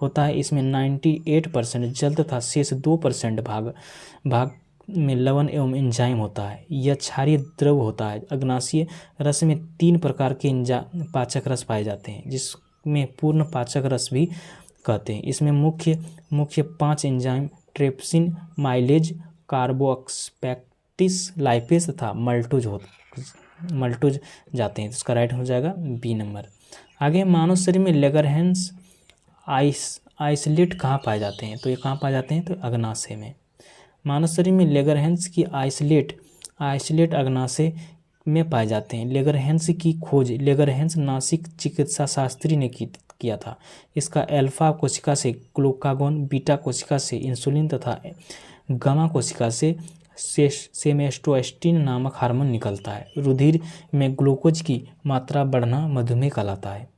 होता है। इसमें 98% जल तथा शेष 2% भाग में लवण एवं एंजाइम होता है। यह क्षारीय द्रव होता है। अग्नाशय रस में 3 प्रकार के पाचक रस पाए जाते हैं, जिसमें पूर्ण पाचक रस भी कहते हैं। इसमें मुख्य 5 एंजाइम ट्रिप्सिन, माइलेज, कार्बोक्सिलेक्टिस, लाइपेज तथा मल्टोज जाते हैं, तो इसका राइट हो जाएगा बी नंबर। आगे मानव शरीर में लेगरहैंस आइसोलेट कहाँ पाए जाते हैं, तो ये कहाँ पाए जाते हैं, तो अग्नाशय में। मानव शरीर में लेगरहैंस की आइसोलेट अग्नाशय में पाए जाते हैं। लेगरहैंस की खोज लेगरहैंस नासिक चिकित्सा शास्त्री ने किया था। इसका अल्फा कोशिका से ग्लूकागोन, बीटा कोशिका से इंसुलिन तथा गामा कोशिका से सेमेस्टोस्टिन नामक हार्मोन निकलता है। रुधिर में ग्लूकोज की मात्रा बढ़ना मधुमेह कहलाता है।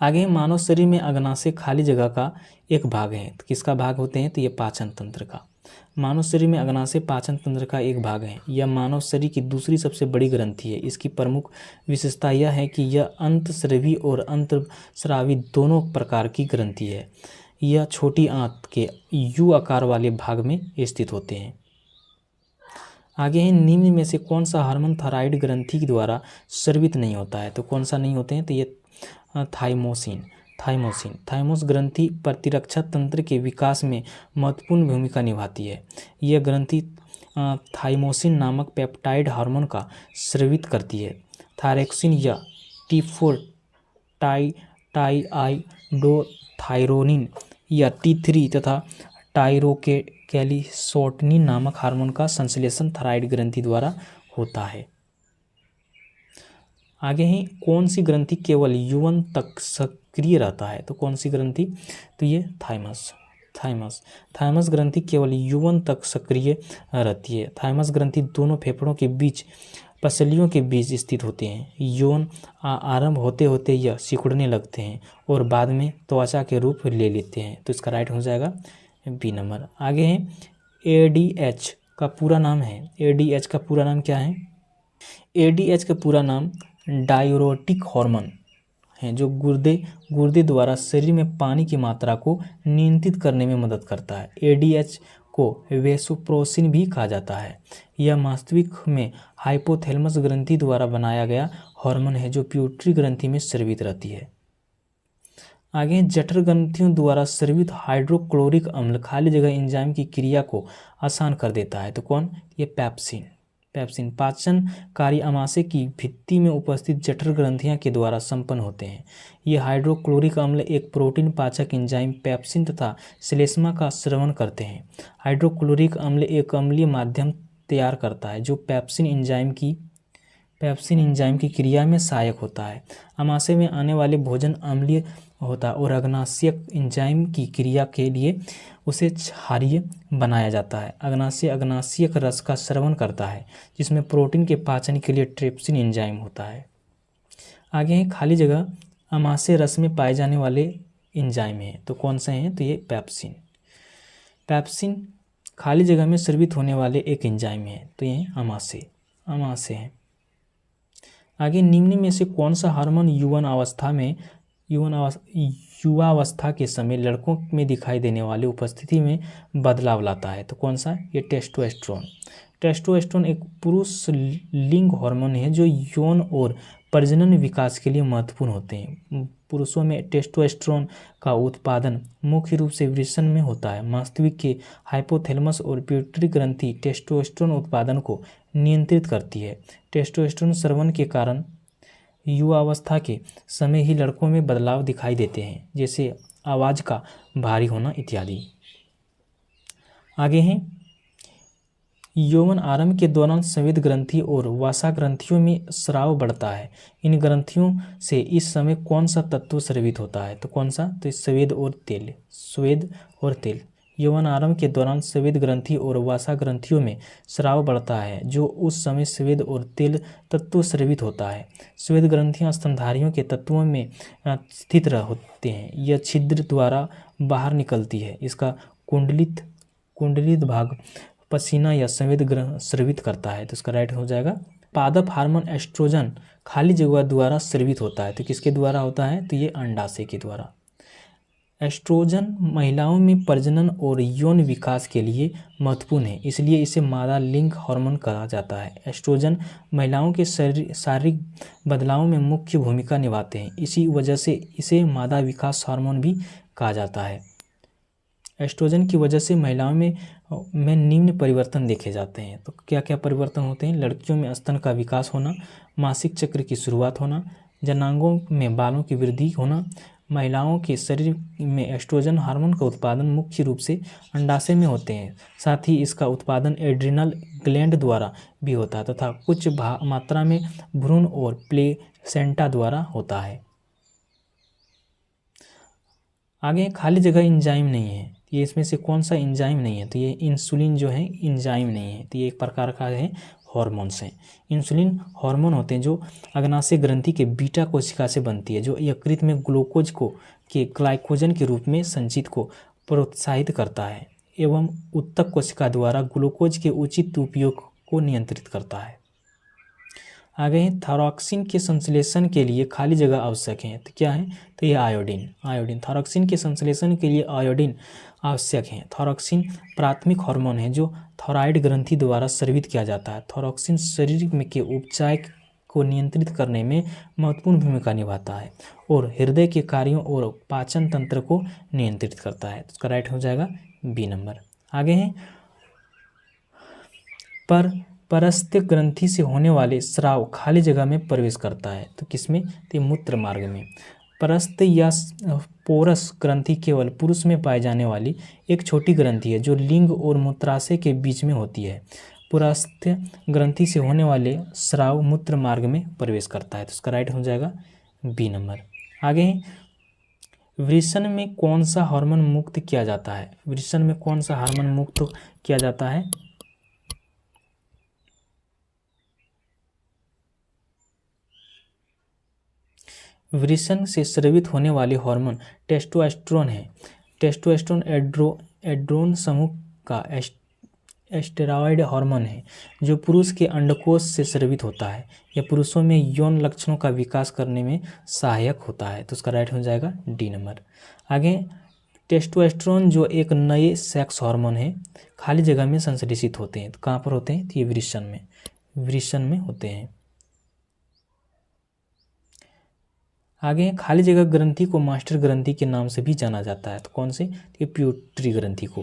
आगे मानव शरीर में अग्नाशय खाली जगह का एक भाग है। तो किसका भाग होते हैं? तो ये पाचन तंत्र का। मानव शरीर में अग्नाशय पाचन तंत्र का एक भाग है। यह मानव शरीर की दूसरी सबसे बड़ी ग्रंथि है। इसकी प्रमुख विशेषता यह है कि यह अंतस्रावी और अंतस्रावी दोनों प्रकार की ग्रंथि है। यह छोटी आंत के यू आकार वाले भाग में स्थित होते हैं। आगे है निम्न में से कौन सा हार्मोन थायराइड ग्रंथि द्वारा स्रावित नहीं होता है? तो कौन सा नहीं होते हैं? तो ये थाइमोसिन ग्रंथि प्रतिरक्षा तंत्र के विकास में महत्वपूर्ण भूमिका निभाती है। यह ग्रंथि थाइमोसिन नामक पेप्टाइड हार्मोन का स्रावित करती है। थायरोक्सिन या T4 टाइआइडोथायरोनिन या T3 तथा टाइरोकेलिसोटनिन नामक हार्मोन का संश्लेषण थायराइड ग्रंथि द्वारा होता है। आगे ही कौन सी ग्रंथि केवल यौवन तक सक्रिय रहता है? तो कौन सी ग्रंथि? तो ये थाइमस ग्रंथि केवल यौवन तक सक्रिय रहती है। थाइमस ग्रंथि दोनों फेफड़ों के बीच पसलियों के बीच स्थित होते हैं। यौन आरंभ होते होते यह सिकुड़ने लगते हैं और बाद में त्वचा के रूप ले लेते हैं। तो इसका राइट हो जाएगा बी नंबर। आगे है एडीएच का पूरा नाम है। एडीएच का पूरा नाम क्या है? एडीएच का पूरा नाम डायूरेटिक हार्मोन है, जो गुर्दे द्वारा शरीर में पानी की मात्रा को नियंत्रित करने में मदद करता है। एडीएच को वेसोप्रेसिन भी कहा जाता है। यह वास्तविक में हाइपोथैलेमस ग्रंथि द्वारा बनाया गया हार्मोन है, जो पिट्यूटरी ग्रंथि में स्रावित रहती है। आगे जठर ग्रंथियों द्वारा स्रावित हाइड्रोक्लोरिक अम्ल खाली जगह एंजाइम की क्रिया को आसान कर देता है। तो कौन? ये पेप्सिन पाचनकारी आमाशय की भित्ति में उपस्थित जठर ग्रंथियां के द्वारा संपन्न होते हैं। ये हाइड्रोक्लोरिक अम्ल एक प्रोटीन पाचक एंजाइम पेप्सिन तथा श्लेष्मा का स्रवण करते हैं। हाइड्रोक्लोरिक अम्ल एक अम्लीय माध्यम तैयार करता है, जो पेप्सिन एंजाइम की क्रिया में सहायक होता है। आमाशय में आने वाले भोजन अम्लीय होता है और अग्नाशयक एंजाइम की क्रिया के लिए उसे क्षारीय बनाया जाता है। अग्नाशयक रस का स्रवण करता है, जिसमें प्रोटीन के पाचन के लिए ट्रिप्सिन एंजाइम होता है। आगे है खाली जगह आमाशय रस में पाए जाने वाले एंजाइम हैं। तो कौन से हैं? तो ये पेप्सिन खाली जगह में स्रावित होने वाले एक एंजाइम है। तो ये आमाशय है। आगे निम्न में से कौन सा हार्मोन युवावस्था के समय लड़कों में दिखाई देने वाले उपस्थिति में बदलाव लाता है? तो कौन सा? ये टेस्टोस्टेरोन एक पुरुष लिंग हार्मोन है, जो यौन और प्रजनन विकास के लिए महत्वपूर्ण होते हैं। पुरुषों में टेस्टोस्टेरोन का उत्पादन मुख्य रूप से वृषण में होता है। वास्तविक के हाइपोथैलेमस और पिट्यूटरी ग्रंथि टेस्टोस्टेरोन उत्पादन को नियंत्रित करती है। टेस्टोस्टेरोन स्रावन के कारण युवावस्था के समय ही लड़कों में बदलाव दिखाई देते हैं, जैसे आवाज़ का भारी होना इत्यादि। आगे हैं यौवन आरंभ के दौरान संवेद ग्रंथि और वसा ग्रंथियों में स्राव बढ़ता है। इन ग्रंथियों से इस समय कौन सा तत्व स्रावित होता है? तो कौन सा? तो स्वेद और तेल। यौवन आरंभ के दौरान स्वेद ग्रंथि और वसा ग्रंथियों में स्राव बढ़ता है, जो उस समय स्वेद और तेल तत्व स्रावित होता है। स्वेद ग्रंथियां स्तनधारियों के तत्वों में स्थित होते हैं। यह छिद्र द्वारा बाहर निकलती है। इसका कुंडलित भाग पसीना या संवेद स्रावित करता है। तो इसका राइट हो जाएगा। पादप हार्मोन एस्ट्रोजन खाली जगह द्वारा स्रावित होता है। तो किसके द्वारा होता है? तो ये अंडाशय के द्वारा। एस्ट्रोजन महिलाओं में प्रजनन और यौन विकास के लिए महत्वपूर्ण है, इसलिए इसे मादा लिंग हार्मोन कहा जाता है। एस्ट्रोजन महिलाओं के शारीरिक बदलावों में मुख्य भूमिका निभाते हैं। इसी वजह से इसे मादा विकास हार्मोन भी कहा जाता है। एस्ट्रोजन की वजह से महिलाओं में निम्न परिवर्तन देखे जाते हैं। तो क्या क्या परिवर्तन होते हैं? लड़कियों में स्तन का विकास होना, मासिक चक्र की शुरुआत होना, जनांगों में बालों की वृद्धि होना, महिलाओं के शरीर में एस्ट्रोजन हार्मोन का उत्पादन मुख्य रूप से अंडाशय में होते हैं। साथ ही इसका उत्पादन एड्रिनल ग्लैंड द्वारा भी होता है तथा कुछ मात्रा में भ्रूण और प्लेसेंटा द्वारा होता है। आगे खाली जगह एंजाइम नहीं है, ये इसमें से कौन सा एंजाइम नहीं है, तो ये इंसुलिन जो है एंजाइम नहीं है, तो ये एक प्रकार का है हार्मोन्स हैं। इंसुलिन हार्मोन होते हैं जो अग्नाशय ग्रंथि के बीटा कोशिका से बनती है, जो यकृत में ग्लूकोज को के ग्लाइकोजन के रूप में संचित को प्रोत्साहित करता है एवं उत्तक कोशिका द्वारा ग्लूकोज के उचित उपयोग को नियंत्रित करता है। आगे है थायरॉक्सिन के संश्लेषण के लिए खाली जगह आवश्यक है, तो क्या है, तो ये आयोडीन थायरॉक्सिन के संश्लेषण के लिए आयोडीन आवश्यक है। थायरॉक्सिन प्राथमिक हार्मोन है जो थायराइड ग्रंथि द्वारा स्रावित किया जाता है। थायरॉक्सिन शरीर में के उपचाय को नियंत्रित करने में महत्वपूर्ण भूमिका निभाता है और हृदय के कार्यों और पाचन तंत्र को नियंत्रित करता है। तो इसका राइट हो जाएगा बी नंबर। आगे है परस्थ ग्रंथि से होने वाले स्राव खाली जगह में प्रवेश करता है, तो किसमें, तो मूत्र मार्ग में। परस्थ या पोरस ग्रंथि केवल पुरुष में पाई जाने वाली एक छोटी ग्रंथि है जो लिंग और मूत्राशय के बीच में होती है। पुरस्थ ग्रंथि से होने वाले स्राव मूत्र मार्ग में प्रवेश करता है, तो इसका राइट हो जाएगा बी नंबर। आगे वृषण में कौन सा हार्मोन मुक्त किया जाता है, वृषण में कौन सा हार्मोन मुक्त किया जाता है, वृषण से स्रावित होने वाले हार्मोन टेस्टोस्टेरोन है। टेस्टोस्टेरोन एंड्रोन समूह का स्टेरॉयड हार्मोन है जो पुरुष के अंडकोश से स्रावित होता है। यह पुरुषों में यौन लक्षणों का विकास करने में सहायक होता है, तो उसका राइट हो जाएगा डी नंबर। आगे टेस्टोस्टेरोन जो एक नए सेक्स हार्मोन है खाली जगह में संश्लेषित होते हैं, तो कहाँ पर होते हैं, तो ये वृषण में होते हैं। आगे खाली जगह ग्रंथि को मास्टर ग्रंथि के नाम से भी जाना जाता है, तो कौन से, ये पिट्यूटरी ग्रंथि को।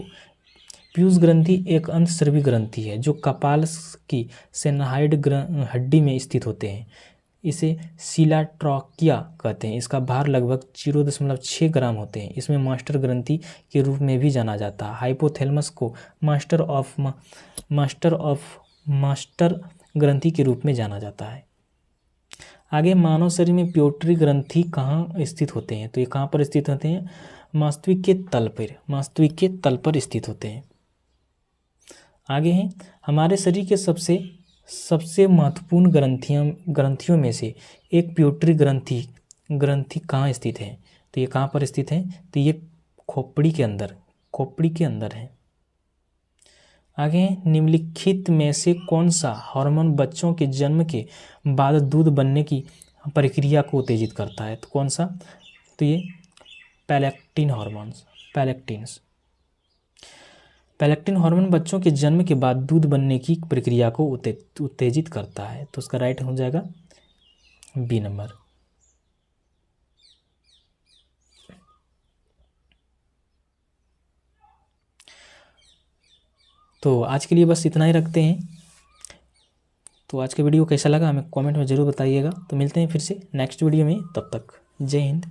पीयूष ग्रंथि एक अंतस्रावी ग्रंथि है जो कपाल की सेनाहाइड हड्डी में स्थित होते हैं। इसे सीलाट्रॉकिया कहते हैं। इसका भार लगभग 0.6 ग्राम होते हैं। इसमें मास्टर ग्रंथि के रूप में भी जाना जाता है। हाइपोथैलेमस को मास्टर ग्रंथि के रूप में जाना जाता है। आगे मानव शरीर में पिट्यूटरी ग्रंथि कहाँ स्थित होते हैं, तो ये कहाँ पर स्थित होते हैं, मस्तक के तल पर स्थित होते हैं। आगे हैं हमारे शरीर के सबसे महत्वपूर्ण ग्रंथियों में से एक पिट्यूटरी ग्रंथि कहाँ स्थित है, तो ये कहाँ पर स्थित है, तो ये खोपड़ी के अंदर है। आगे निम्नलिखित में से कौन सा हार्मोन बच्चों के जन्म के बाद दूध बनने की प्रक्रिया को उत्तेजित करता है, तो कौन सा, तो ये पैलेक्टिन हार्मोन बच्चों के जन्म के बाद दूध बनने की प्रक्रिया को उत्तेजित करता है, तो उसका राइट हो जाएगा बी नंबर। तो आज के लिए बस इतना ही रखते हैं। तो आज का वीडियो कैसा लगा हमें कमेंट में ज़रूर बताइएगा। तो मिलते हैं फिर से नेक्स्ट वीडियो में, तब तक जय हिंद।